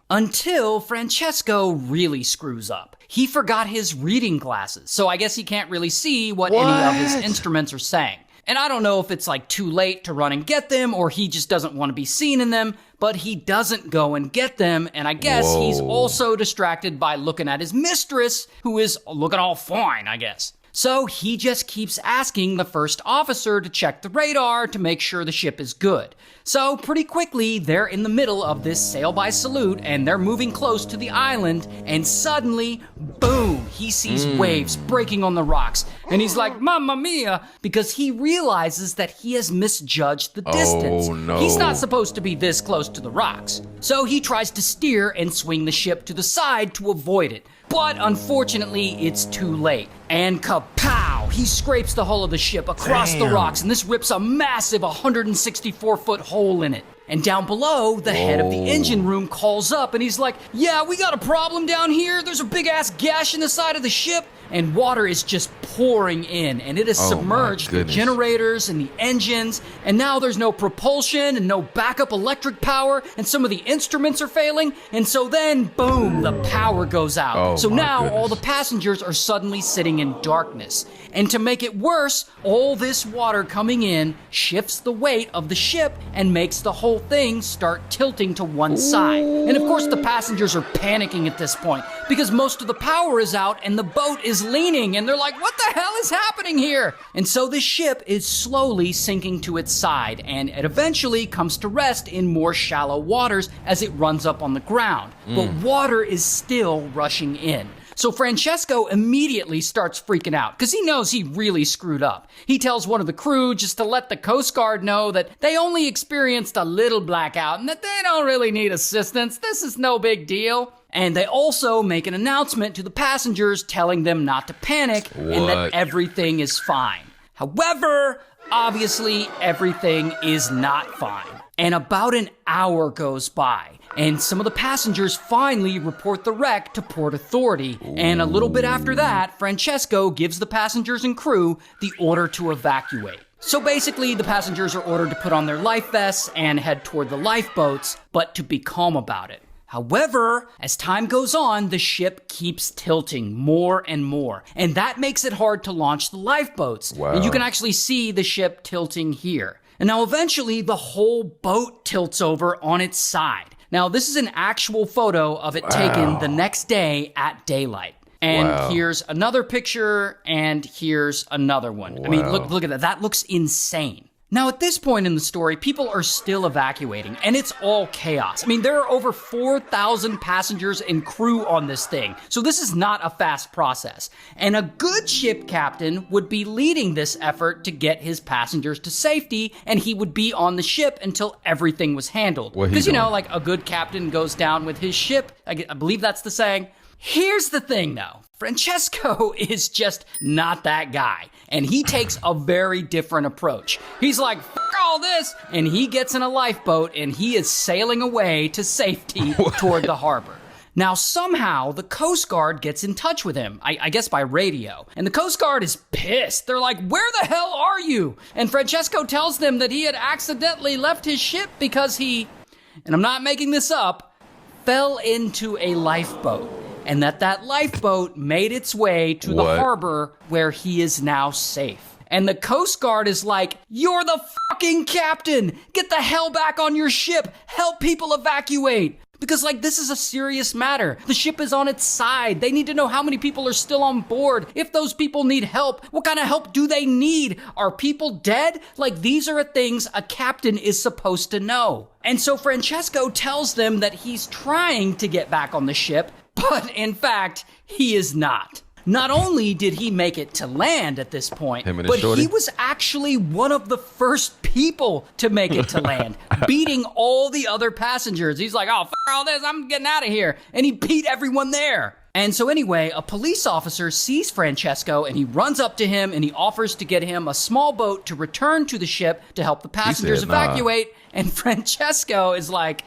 Until Francesco really screws up. He forgot his reading glasses, so I guess he can't really see what any of his instruments are saying. And I don't know if it's like too late to run and get them, or he just doesn't want to be seen in them, but he doesn't go and get them, and I guess he's also distracted by looking at his mistress, who is looking all fine, I guess. So he just keeps asking the first officer to check the radar to make sure the ship is good. So pretty quickly, they're in the middle of this sail-by-salute, and they're moving close to the island, and suddenly, boom, he sees waves breaking on the rocks, and he's like, Mamma mia, because he realizes that he has misjudged the distance. Oh, no. He's not supposed to be this close to the rocks. So he tries to steer and swing the ship to the side to avoid it. But unfortunately, it's too late. And kapow! He scrapes the hull of the ship across the rocks, and this rips a massive 164-foot hole in it. And down below, the head of the engine room calls up, and he's like, yeah, we got a problem down here. There's a big-ass gash in the side of the ship. And water is just pouring in, and it has submerged the generators and the engines, and now there's no propulsion and no backup electric power, and some of the instruments are failing, and so then, boom, the power goes out. So now all the passengers are suddenly sitting in darkness. And to make it worse, all this water coming in shifts the weight of the ship and makes the whole thing start tilting to one side. And of course the passengers are panicking at this point, because most of the power is out and the boat is leaning, and they're like, what the hell is happening here? And so the ship is slowly sinking to its side, and it eventually comes to rest in more shallow waters as it runs up on the ground. But water is still rushing in. So Francesco immediately starts freaking out because he knows he really screwed up. He tells one of the crew just to let the Coast Guard know that they only experienced a little blackout and that they don't really need assistance. This is no big deal. And they also make an announcement to the passengers telling them not to panic and that everything is fine. However, obviously everything is not fine. And about an hour goes by, and some of the passengers finally report the wreck to Port Authority. And a little bit after that, Francesco gives the passengers and crew the order to evacuate. So basically, the passengers are ordered to put on their life vests and head toward the lifeboats, but to be calm about it. However, as time goes on, the ship keeps tilting more and more, and that makes it hard to launch the lifeboats. And you can actually see the ship tilting here. And now eventually, the whole boat tilts over on its side. Now, this is an actual photo of it taken the next day at daylight. And here's another picture, and here's another one. I mean, look at that. That looks insane. Now, at this point in the story, people are still evacuating, and it's all chaos. I mean, there are over 4,000 passengers and crew on this thing, so this is not a fast process. And a good ship captain would be leading this effort to get his passengers to safety, and he would be on the ship until everything was handled. Because, you know, like a good captain goes down with his ship. I believe that's the saying. Here's the thing, though. Francesco is just not that guy, and he takes a very different approach. He's like, fuck all this, and he gets in a lifeboat, and he is sailing away to safety toward the harbor. Now, somehow, the Coast Guard gets in touch with him, I guess by radio, and the Coast Guard is pissed. They're like, where the hell are you? And Francesco tells them that he had accidentally left his ship because he, and I'm not making this up, fell into a lifeboat. And that lifeboat made its way to the harbor where he is now safe. And the Coast Guard is like, you're the fucking captain! Get the hell back on your ship! Help people evacuate! Because, like, this is a serious matter. The ship is on its side. They need to know how many people are still on board. If those people need help, what kind of help do they need? Are people dead? Like, these are things a captain is supposed to know. And so Francesco tells them that he's trying to get back on the ship, but in fact, he is not. Not only did he make it to land at this point, but he was actually one of the first people to make it to land, beating all the other passengers. He's like, oh, f*** all this, I'm getting out of here. And he beat everyone there. And so anyway, a police officer sees Francesco and he runs up to him and he offers to get him a small boat to return to the ship to help the passengers evacuate. And Francesco is like,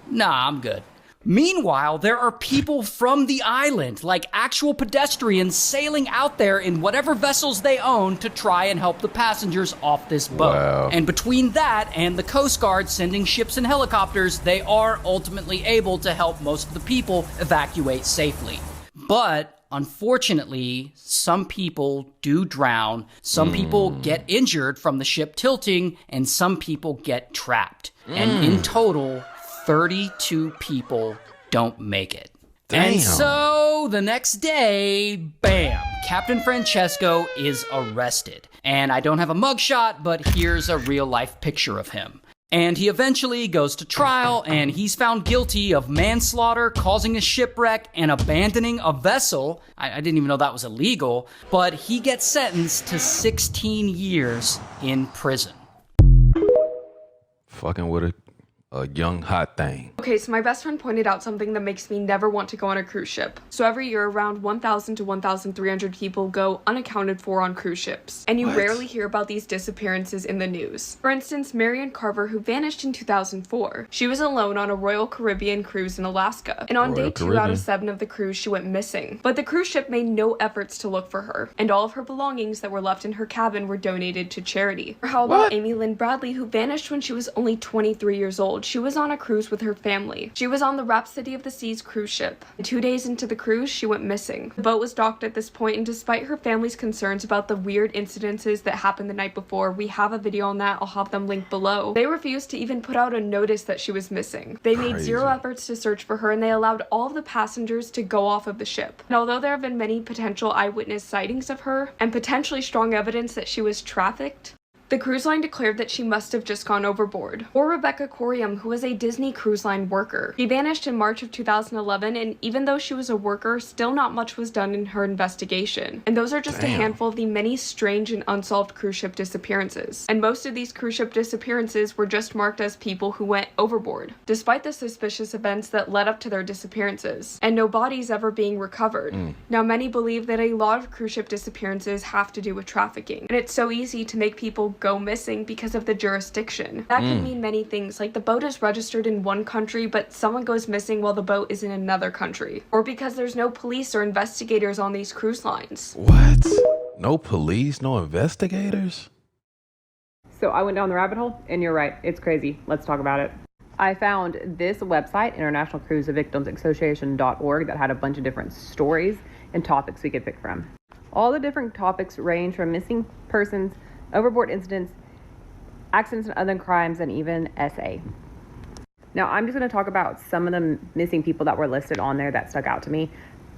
nah, I'm good. Meanwhile, there are people from the island, like actual pedestrians, sailing out there in whatever vessels they own to try and help the passengers off this boat. And between that and the Coast Guard sending ships and helicopters, they are ultimately able to help most of the people evacuate safely. But unfortunately, some people do drown, some people get injured from the ship tilting, and some people get trapped. And in total, 32 people don't make it. And so the next day, bam, Captain Francesco is arrested. And I don't have a mugshot, but here's a real life picture of him. And he eventually goes to trial, and he's found guilty of manslaughter, causing a shipwreck, and abandoning a vessel. I didn't even know that was illegal, but he gets sentenced to 16 years in prison. Fucking with a young hot thing. Okay, so my best friend pointed out something that makes me never want to go on a cruise ship. So every year, around 1,000 to 1,300 people go unaccounted for on cruise ships. And you rarely hear about these disappearances in the news. For instance, Marion Carver, who vanished in 2004. She was alone on a Royal Caribbean cruise in Alaska. And on day 2 out of 7 of the cruise, she went missing. But the cruise ship made no efforts to look for her. And all of her belongings that were left in her cabin were donated to charity. Or how about Amy Lynn Bradley, who vanished when she was only 23 years old? She was on a cruise with her family. She was on the Rhapsody of the Seas cruise ship. 2 days into the cruise, she went missing. The boat was docked at this point, and despite her family's concerns about the weird incidences that happened the night before, we have a video on that, I'll have them linked below. They refused to even put out a notice that she was missing. They made zero efforts to search for her, and they allowed all of the passengers to go off of the ship. And although there have been many potential eyewitness sightings of her, and potentially strong evidence that she was trafficked, the cruise line declared that she must have just gone overboard. Or Rebecca Corium, who was a Disney Cruise Line worker. She vanished in March of 2011, and even though she was a worker, still not much was done in her investigation. And those are just a handful of the many strange and unsolved cruise ship disappearances. And most of these cruise ship disappearances were just marked as people who went overboard, despite the suspicious events that led up to their disappearances, and no bodies ever being recovered. Now, many believe that a lot of cruise ship disappearances have to do with trafficking, and it's so easy to make people go missing because of the jurisdiction. That can mean many things, like the boat is registered in one country, but someone goes missing while the boat is in another country. Or because there's no police or investigators on these cruise lines. What? No police, no investigators? So I went down the rabbit hole, and you're right, it's crazy. Let's talk about it. I found this website, International Cruise Victims Association.org, that had a bunch of different stories and topics we could pick from. All the different topics range from missing persons, overboard incidents, accidents and other crimes, and even SA. Now, I'm just going to talk about some of the missing people that were listed on there that stuck out to me.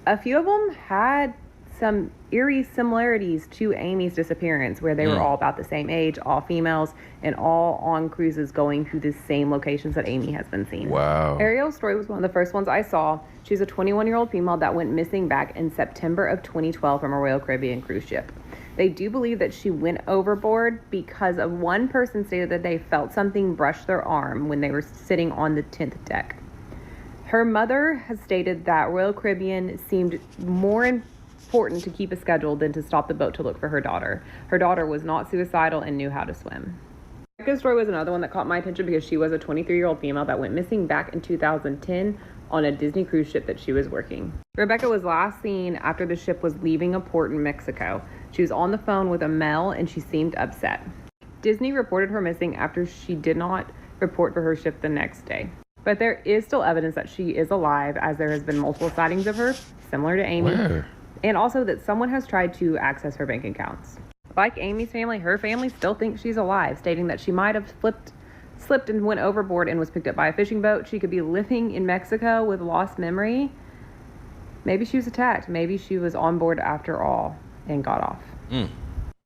A few of them had some eerie similarities to Amy's disappearance, where they were all about the same age, all females, and all on cruises going to the same locations that Amy has been seen. Wow. Ariel's story was one of the first ones I saw. She's a 21-year-old female that went missing back in September of 2012 from a Royal Caribbean cruise ship. They do believe that she went overboard because of one person stated that they felt something brush their arm when they were sitting on the 10th deck. Her mother has stated that Royal Caribbean seemed more important to keep a schedule than to stop the boat to look for her daughter. Her daughter was not suicidal and knew how to swim. Rebecca's story was another one that caught my attention because she was a 23-year-old female that went missing back in 2010 on a Disney cruise ship that she was working. Rebecca was last seen after the ship was leaving a port in Mexico. She was on the phone with a male and she seemed upset. Disney reported her missing after she did not report for her ship the next day. But there is still evidence that she is alive, as there has been multiple sightings of her, similar to Amy. Where? And also that someone has tried to access her bank accounts. Like Amy's family, her family still thinks she's alive, stating that she might have slipped and went overboard and was picked up by a fishing boat. She could be living in Mexico with lost memory. Maybe she was attacked. Maybe she was on board after all and got off.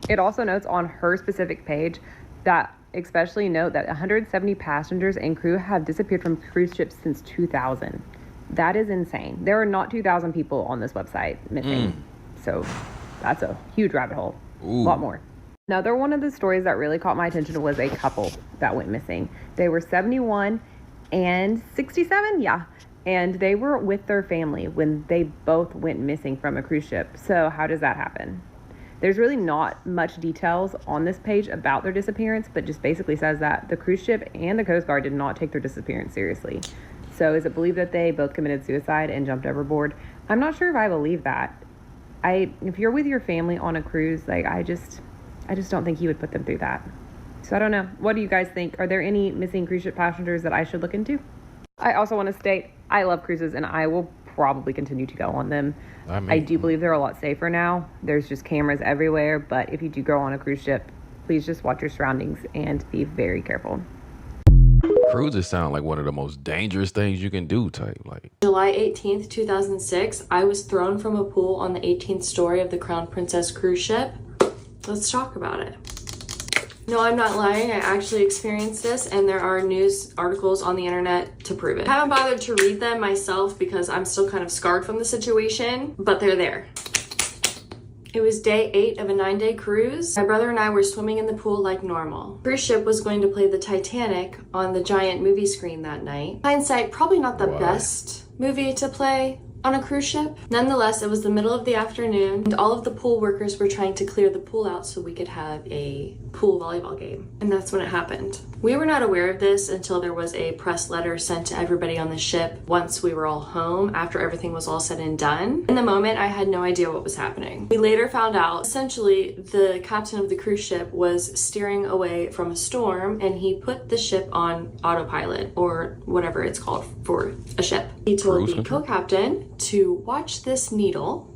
It also notes on her specific page that especially note that 170 passengers and crew have disappeared from cruise ships since 2000. That is insane. There are not 2,000 people on this website missing. So that's a huge rabbit hole. A lot more. Another one of the stories that really caught my attention was a couple that went missing. They were 71 and 67, and they were with their family when they both went missing from a cruise ship. So how does that happen? There's really not much details on this page about their disappearance, but just basically says that the cruise ship and the Coast Guard did not take their disappearance seriously. So is it believed that they both committed suicide and jumped overboard? I'm not sure if I believe that. If you're with your family on a cruise, I just don't think you would put them through that. So I don't know. What do you guys think? Are there any missing cruise ship passengers that I should look into? I also want to state, I love cruises and I will probably continue to go on them. I do believe they're a lot safer now. There's just cameras everywhere, but if you do go on a cruise ship, please just watch your surroundings and be very careful. Cruises sound like one of the most dangerous things you can do type. Like July 18th, 2006, I was thrown from a pool on the 18th story of the Crown Princess cruise ship. Let's talk about it. No, I'm not lying. I actually experienced this, and there are news articles on the internet to prove it. I haven't bothered to read them myself because I'm still kind of scarred from the situation, but they're there. It was day 8 of a 9-day cruise. My brother and I were swimming in the pool like normal. The cruise ship was going to play the Titanic on the giant movie screen that night. Hindsight, probably not the best movie to play on a cruise ship. Nonetheless, it was the middle of the afternoon and all of the pool workers were trying to clear the pool out so we could have a pool volleyball game. And that's when it happened. We were not aware of this until there was a press letter sent to everybody on the ship once we were all home, after everything was all said and done. In the moment, I had no idea what was happening. We later found out, essentially, the captain of the cruise ship was steering away from a storm and he put the ship on autopilot, or whatever it's called for a ship. He told the co-captain to watch this needle,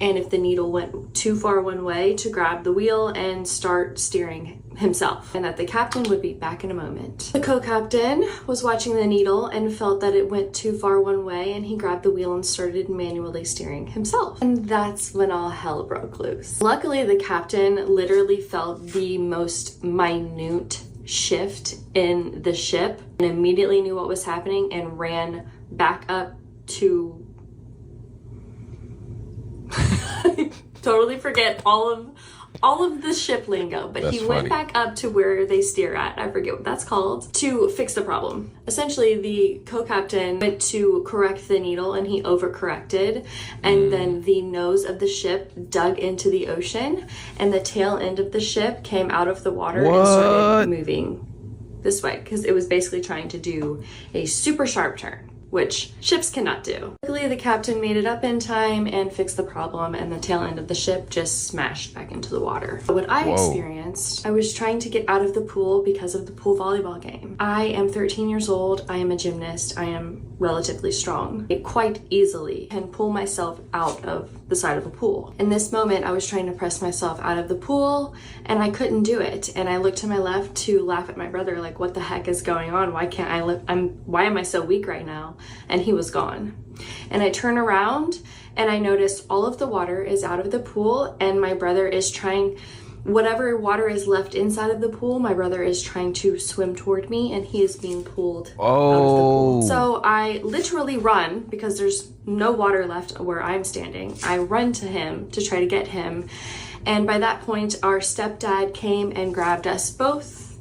and if the needle went too far one way, to grab the wheel and start steering himself, and that the captain would be back in a moment. The co-captain was watching the needle and felt that it went too far one way, and he grabbed the wheel and started manually steering himself. And that's when all hell broke loose. Luckily, the captain literally felt the most minute shift in the ship and immediately knew what was happening and ran back up to totally forget all of the ship lingo, but he went back up to where they steer at, I forget what that's called, to fix the problem. Essentially, the co-captain went to correct the needle and he overcorrected, and then the nose of the ship dug into the ocean and the tail end of the ship came out of the water and started moving this way because it was basically trying to do a super sharp turn, which ships cannot do. Luckily, the captain made it up in time and fixed the problem, and the tail end of the ship just smashed back into the water. What I experienced, I was trying to get out of the pool because of the pool volleyball game. I am 13 years old, I am a gymnast, I am relatively strong. I quite easily can pull myself out of the side of a pool. In this moment, I was trying to press myself out of the pool and I couldn't do it. And I looked to my left to laugh at my brother, like, what the heck is going on? Why can't I lift? Why am I so weak right now? And he was gone. And I turn around and I noticed all of the water is out of the pool and my brother is trying, whatever water is left inside of the pool, my brother is trying to swim toward me and he is being pulled out of the pool. So I literally run because there's no water left where I'm standing. I run to him to try to get him. And by that point, our stepdad came and grabbed us both,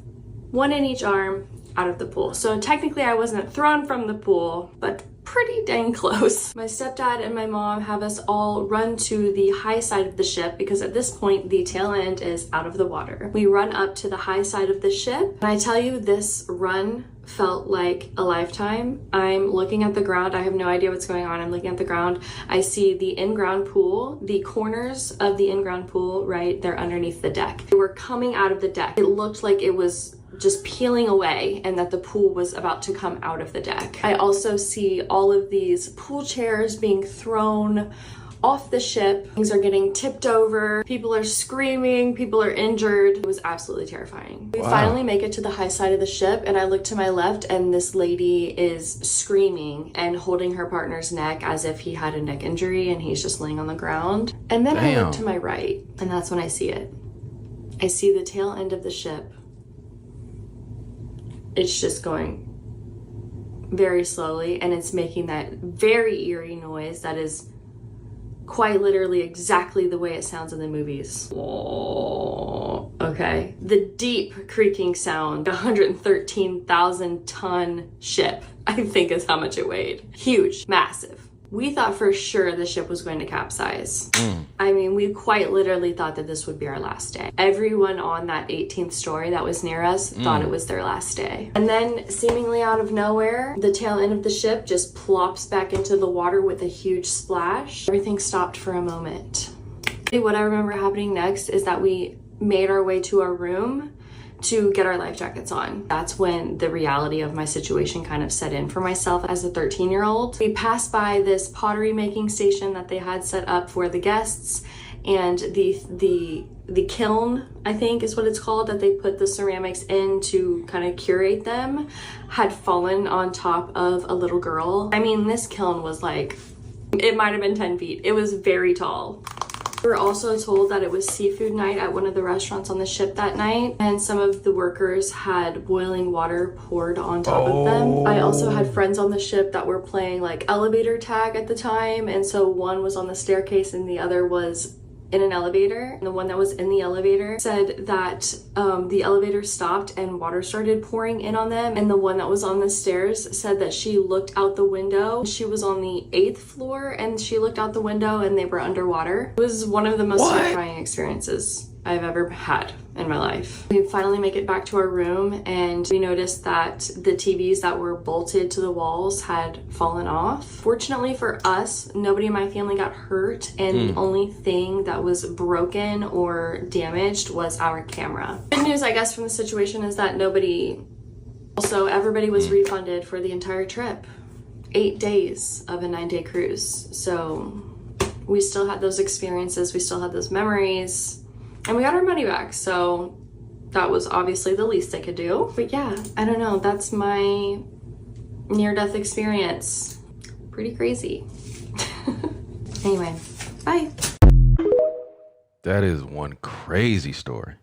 one in each arm, out of the pool. So technically I wasn't thrown from the pool, but pretty dang close. My stepdad and my mom have us all run to the high side of the ship because at this point the tail end is out of the water. We run up to the high side of the ship, and I tell you, this run felt like a lifetime. I'm looking at the ground. I have no idea what's going on. I'm looking at the ground. I see the in-ground pool, the corners of the in-ground pool, right? They're underneath the deck. They were coming out of the deck. It looked like it was just peeling away and that the pool was about to come out of the deck. I also see all of these pool chairs being thrown off the ship. Things are getting tipped over. People are screaming. People are injured. It was absolutely terrifying. We finally make it to the high side of the ship and I look to my left and this lady is screaming and holding her partner's neck as if he had a neck injury and he's just laying on the ground. And then I look to my right and that's when I see it. I see the tail end of the ship. It's just going very slowly and it's making that very eerie noise that is quite literally exactly the way it sounds in the movies. Okay. The deep creaking sound, 113,000 ton ship, I think is how much it weighed. Huge, massive. We thought for sure the ship was going to capsize. I mean, we quite literally thought that this would be our last day. Everyone on that 18th story that was near us thought it was their last day. And then seemingly out of nowhere, the tail end of the ship just plops back into the water with a huge splash. Everything stopped for a moment. What I remember happening next is that we made our way to our room to get our life jackets on. That's when the reality of my situation kind of set in for myself as a 13-year-old. We passed by this pottery making station that they had set up for the guests, and the the kiln, I think is what it's called, that they put the ceramics in to kind of curate them, had fallen on top of a little girl. I mean, this kiln was like, it might have been 10 feet. It was very tall. We were also told that it was seafood night at one of the restaurants on the ship that night, and some of the workers had boiling water poured on top of them. I also had friends on the ship that were playing like elevator tag at the time, and so one was on the staircase and the other was in an elevator. And the one that was in the elevator said that the elevator stopped and water started pouring in on them, and the one that was on the stairs said that she looked out the window. She was on the 8th floor and she looked out the window and they were underwater. It was one of the most terrifying experiences I've ever had in my life. We finally make it back to our room and we noticed that the TVs that were bolted to the walls had fallen off. Fortunately for us, nobody in my family got hurt, and the only thing that was broken or damaged was our camera. Good news, I guess, from the situation is that everybody was refunded for the entire trip. 8 days of a 9-day cruise. So we still had those experiences, we still had those memories, and we got our money back, so that was obviously the least I could do. But yeah, I don't know, that's my near-death experience. Pretty crazy. Anyway, bye. That is one crazy story.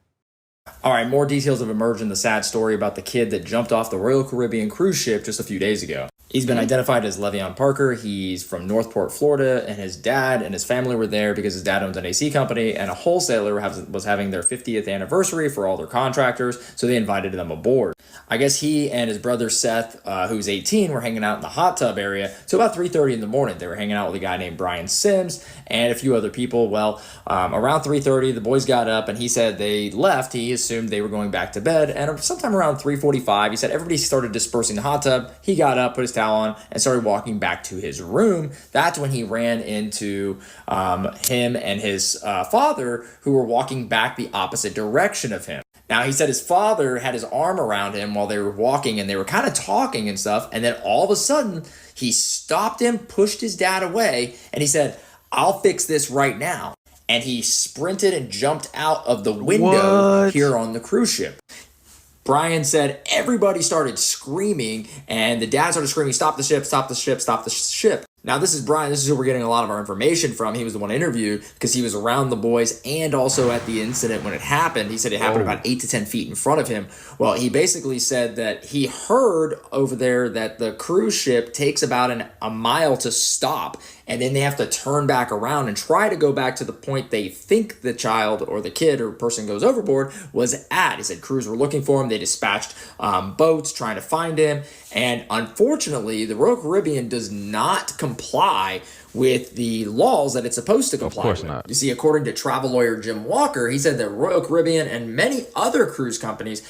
All right, more details have emerged in the sad story about the kid that jumped off the Royal Caribbean cruise ship just a few days ago. He's been identified as Le'Veon Parker. He's from Northport, Florida, and his dad and his family were there because his dad owns an AC company, and a wholesaler was having their 50th anniversary for all their contractors, so they invited them aboard. I guess he and his brother Seth, who's 18, were hanging out in the hot tub area till about 3:30 in the morning. They were hanging out with a guy named Brian Sims and a few other people. Well, around 3:30, the boys got up, and he said they left. He assumed they were going back to bed, and sometime around 3:45, he said everybody started dispersing the hot tub. He got up, put his towel on, and started walking back to his room. That's when he ran into him and his father, who were walking back the opposite direction of him. Now, he said his father had his arm around him while they were walking, and they were kind of talking and stuff, and then all of a sudden, he stopped him, pushed his dad away, and he said, "I'll fix this right now." And he sprinted and jumped out of the window here on the cruise ship. Brian said everybody started screaming, and the dad started screaming, "Stop the ship, stop the ship, stop the ship." Now, this is Brian. This is who we're getting a lot of our information from. He was the one interviewed because he was around the boys and also at the incident when it happened. He said it happened about 8 to 10 feet in front of him. Well, he basically said that he heard over there that the cruise ship takes about a mile to stop, and then they have to turn back around and try to go back to the point they think the child or the kid or person goes overboard was at. He said crews were looking for him. They dispatched boats trying to find him. And unfortunately, the Royal Caribbean does not comply with the laws that it's supposed to comply with. Of course not. You see, according to travel lawyer Jim Walker, he said that Royal Caribbean and many other cruise companies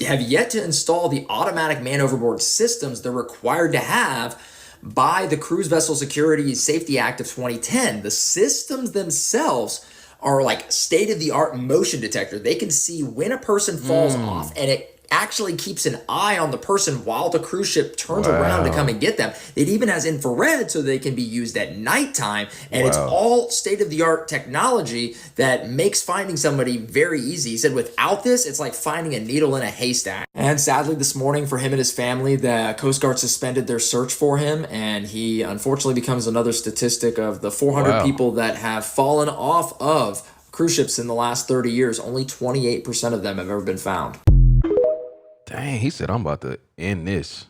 have yet to install the automatic man overboard systems they're required to have by the Cruise Vessel Security Safety Act of 2010. The systems themselves are like state-of-the-art motion detector. They can see when a person falls off, and it actually keeps an eye on the person while the cruise ship turns around to come and get them. It even has infrared so they can be used at nighttime, and it's all state-of-the-art technology that makes finding somebody very easy. He said without this, it's like finding a needle in a haystack. And sadly, this morning for him and his family, the Coast Guard suspended their search for him, and he unfortunately becomes another statistic of the 400 people that have fallen off of cruise ships in the last 30 years. Only 28% of them have ever been found. Dang, he said, I'm about to end this.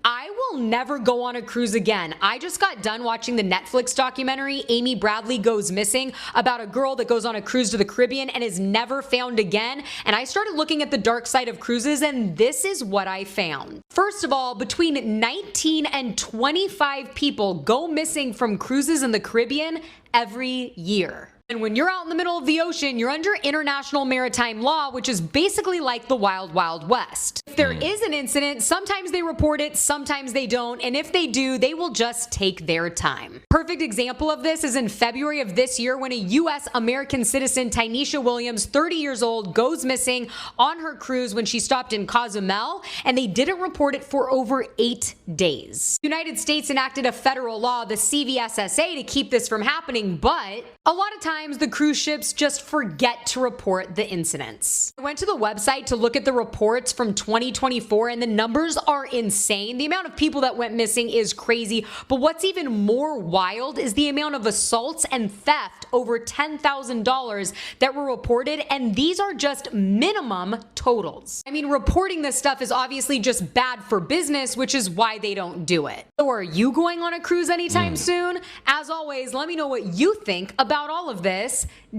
I will never go on a cruise again. I just got done watching the Netflix documentary, Amy Bradley Goes Missing, about a girl that goes on a cruise to the Caribbean and is never found again. And I started looking at the dark side of cruises, and this is what I found. First of all, between 19 and 25 people go missing from cruises in the Caribbean every year. And when you're out in the middle of the ocean, you're under international maritime law, which is basically like the Wild Wild West. If there is an incident, sometimes they report it, sometimes they don't, and if they do, they will just take their time. Perfect example of this is in February of this year when a U.S. American citizen, Tynesha Williams, 30 years old, goes missing on her cruise when she stopped in Cozumel, and they didn't report it for over 8 days. The United States enacted a federal law, the CVSSA, to keep this from happening, but a lot of times times the cruise ships just forget to report the incidents. I went to the website to look at the reports from 2024 and the numbers are insane. The amount of people that went missing is crazy, but what's even more wild is the amount of assaults and theft over $10,000 that were reported, and these are just minimum totals. I mean, reporting this stuff is obviously just bad for business, which is why they don't do it. So are you going on a cruise anytime soon? As always, let me know what you think about all of this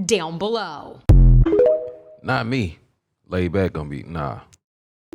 down below. Not me. Laid back gonna be, nah.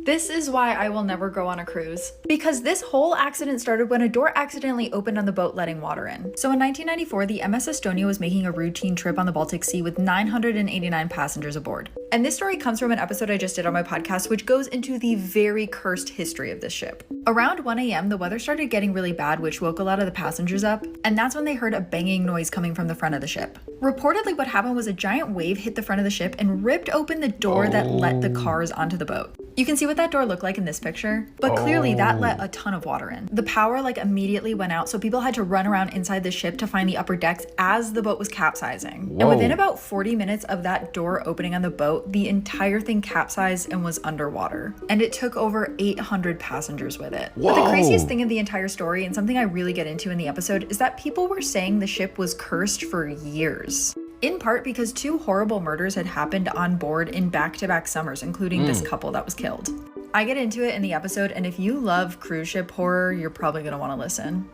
This is why I will never go on a cruise. Because this whole accident started when a door accidentally opened on the boat letting water in. So in 1994, the MS Estonia was making a routine trip on the Baltic Sea with 989 passengers aboard. And this story comes from an episode I just did on my podcast, which goes into the very cursed history of this ship. Around 1 a.m., the weather started getting really bad, which woke a lot of the passengers up, and that's when they heard a banging noise coming from the front of the ship. Reportedly, what happened was a giant wave hit the front of the ship and ripped open the door that let the cars onto the boat. You can see what that door looked like in this picture, but clearly that let a ton of water in. The power immediately went out, so people had to run around inside the ship to find the upper decks as the boat was capsizing. Whoa. And within about 40 minutes of that door opening on the boat, the entire thing capsized and was underwater. And it took over 800 passengers with it. Whoa. But the craziest thing of the entire story, and something I really get into in the episode, is that people were saying the ship was cursed for years. In part because 2 horrible murders had happened on board in back-to-back summers, including this couple that was killed. I get into it in the episode, and if you love cruise ship horror, you're probably going to want to listen.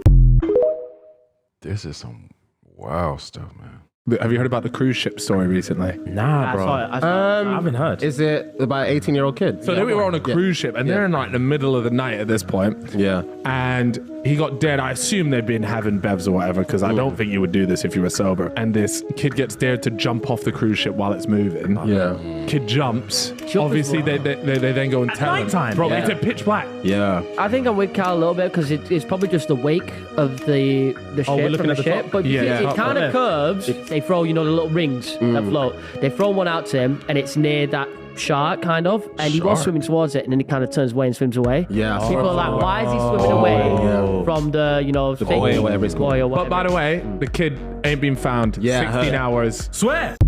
This is some wild stuff, man. Have you heard about the cruise ship story recently? Nah, bro. I haven't heard. Is it about an 18-year-old kid? So they were on a cruise ship, and they're in the middle of the night at this point. Yeah. And he got dead. I assume they'd been having bevs or whatever, because I don't think you would do this if you were sober. And this kid gets dared to jump off the cruise ship while it's moving. Yeah. Kid jumps. Obviously, they then go and tell him. Bro, it's a pitch black. Yeah. I think I'm with Carl a little bit, because it's probably just the wake of the ship from the ship. But it kind of curves. They throw, the little rings that float. They throw one out to him, and it's near that shark, kind of, and he was swimming towards it, and then he kind of turns away and swims away. Yeah. People are like, why is he swimming away from the, the buoy or whatever it's called. But by the way, the kid ain't been found. 16 hours. Swear!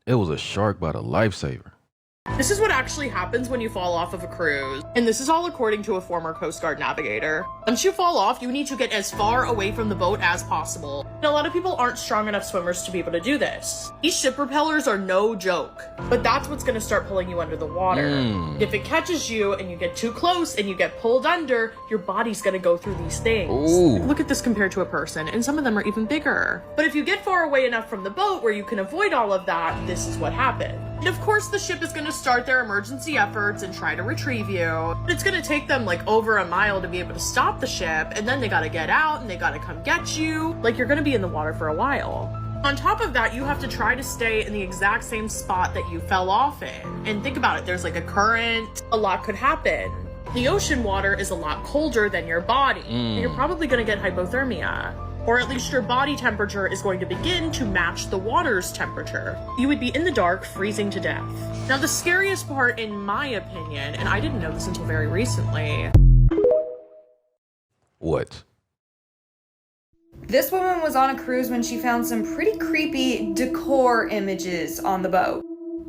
It was a shark by the lifesaver. This is what actually happens when you fall off of a cruise. And this is all according to a former Coast Guard navigator. Once you fall off, you need to get as far away from the boat as possible. And a lot of people aren't strong enough swimmers to be able to do this. These ship propellers are no joke, but that's what's gonna start pulling you under the water. If it catches you and you get too close and you get pulled under, your body's gonna go through these things. Look at this compared to a person, and some of them are even bigger. But if you get far away enough from the boat where you can avoid all of that, this is what happened. And of course the ship is gonna start their emergency efforts and try to retrieve you. It's gonna take them over a mile to be able to stop the ship, and then they gotta get out and they gotta come get you. You're gonna be in the water for a while. On top of that, you have to try to stay in the exact same spot that you fell off in. And think about it, there's a current, a lot could happen. The ocean water is a lot colder than your body. And you're probably gonna get hypothermia. Or at least your body temperature is going to begin to match the water's temperature. You would be in the dark, freezing to death. Now, the scariest part, in my opinion, and I didn't know this until very recently. What? This woman was on a cruise when she found some pretty creepy decor images on the boat.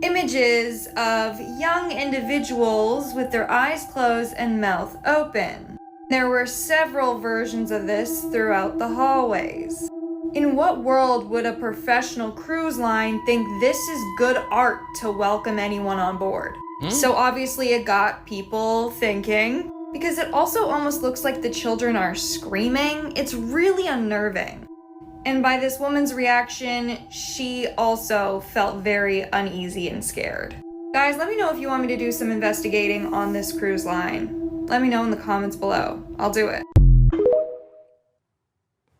Images of young individuals with their eyes closed and mouth open. There were several versions of this throughout the hallways. In what world would a professional cruise line think this is good art to welcome anyone on board? So obviously it got people thinking, because it also almost looks like the children are screaming. It's really unnerving. And by this woman's reaction, she also felt very uneasy and scared. Guys, let me know if you want me to do some investigating on this cruise line. Let me know in the comments below. I'll do it.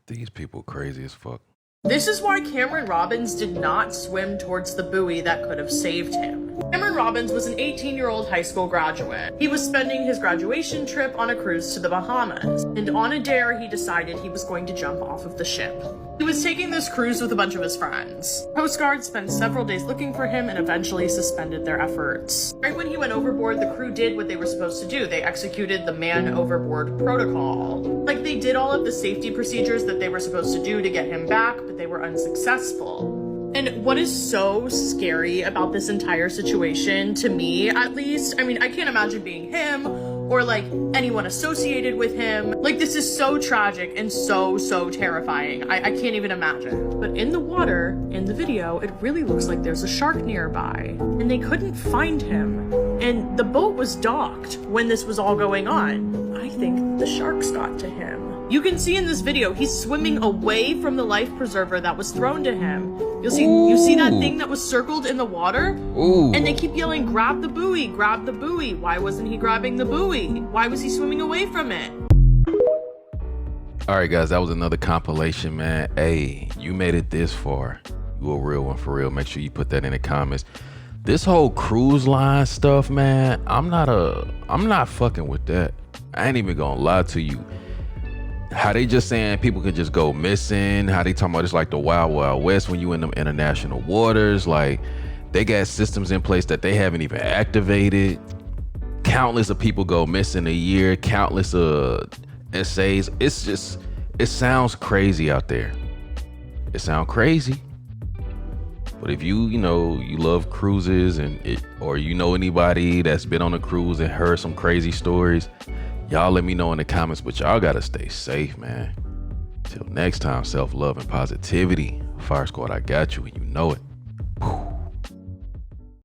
These people crazy as fuck. This is why Cameron Robbins did not swim towards the buoy that could have saved him. Cameron Robbins was an 18-year-old high school graduate. He was spending his graduation trip on a cruise to the Bahamas, and on a dare, he decided he was going to jump off of the ship. He was taking this cruise with a bunch of his friends. Coast Guard spent several days looking for him and eventually suspended their efforts. Right when he went overboard, the crew did what they were supposed to do. They executed the man overboard protocol. Like, they did all of the safety procedures that they were supposed to do to get him back, but they were unsuccessful. And what is so scary about this entire situation, to me at least, I mean, I can't imagine being him or like anyone associated with him. Like, this is so tragic and so terrifying. I can't even imagine. But in the water, in the video, it really looks like there's a shark nearby. And they couldn't find him. And the boat was docked when this was all going on. I think the sharks got to him. You can see in this video, he's swimming away from the life preserver that was thrown to him. You see that thing that was circled in the water? Ooh. And they keep yelling, grab the buoy, grab the buoy. Why wasn't he grabbing the buoy? Why was he swimming away from it? All right, guys, that was another compilation, man. Hey, you made it this far. You a real one for real. Make sure you put that in the comments. This whole cruise line stuff, man, I'm not fucking with that. I ain't even gonna lie to you. How they just saying people can just go missing, how they talking about it's like the Wild Wild West when you in them international waters. Like, they got systems in place that they haven't even activated. Countless of people go missing a year, countless essays. It's just, it sounds crazy out there. It sounds crazy. But if you love cruises or you know anybody that's been on a cruise and heard some crazy stories, y'all let me know in the comments. But y'all gotta stay safe, man. Till next time, self-love and positivity. Fire Squad, I got you and you know it.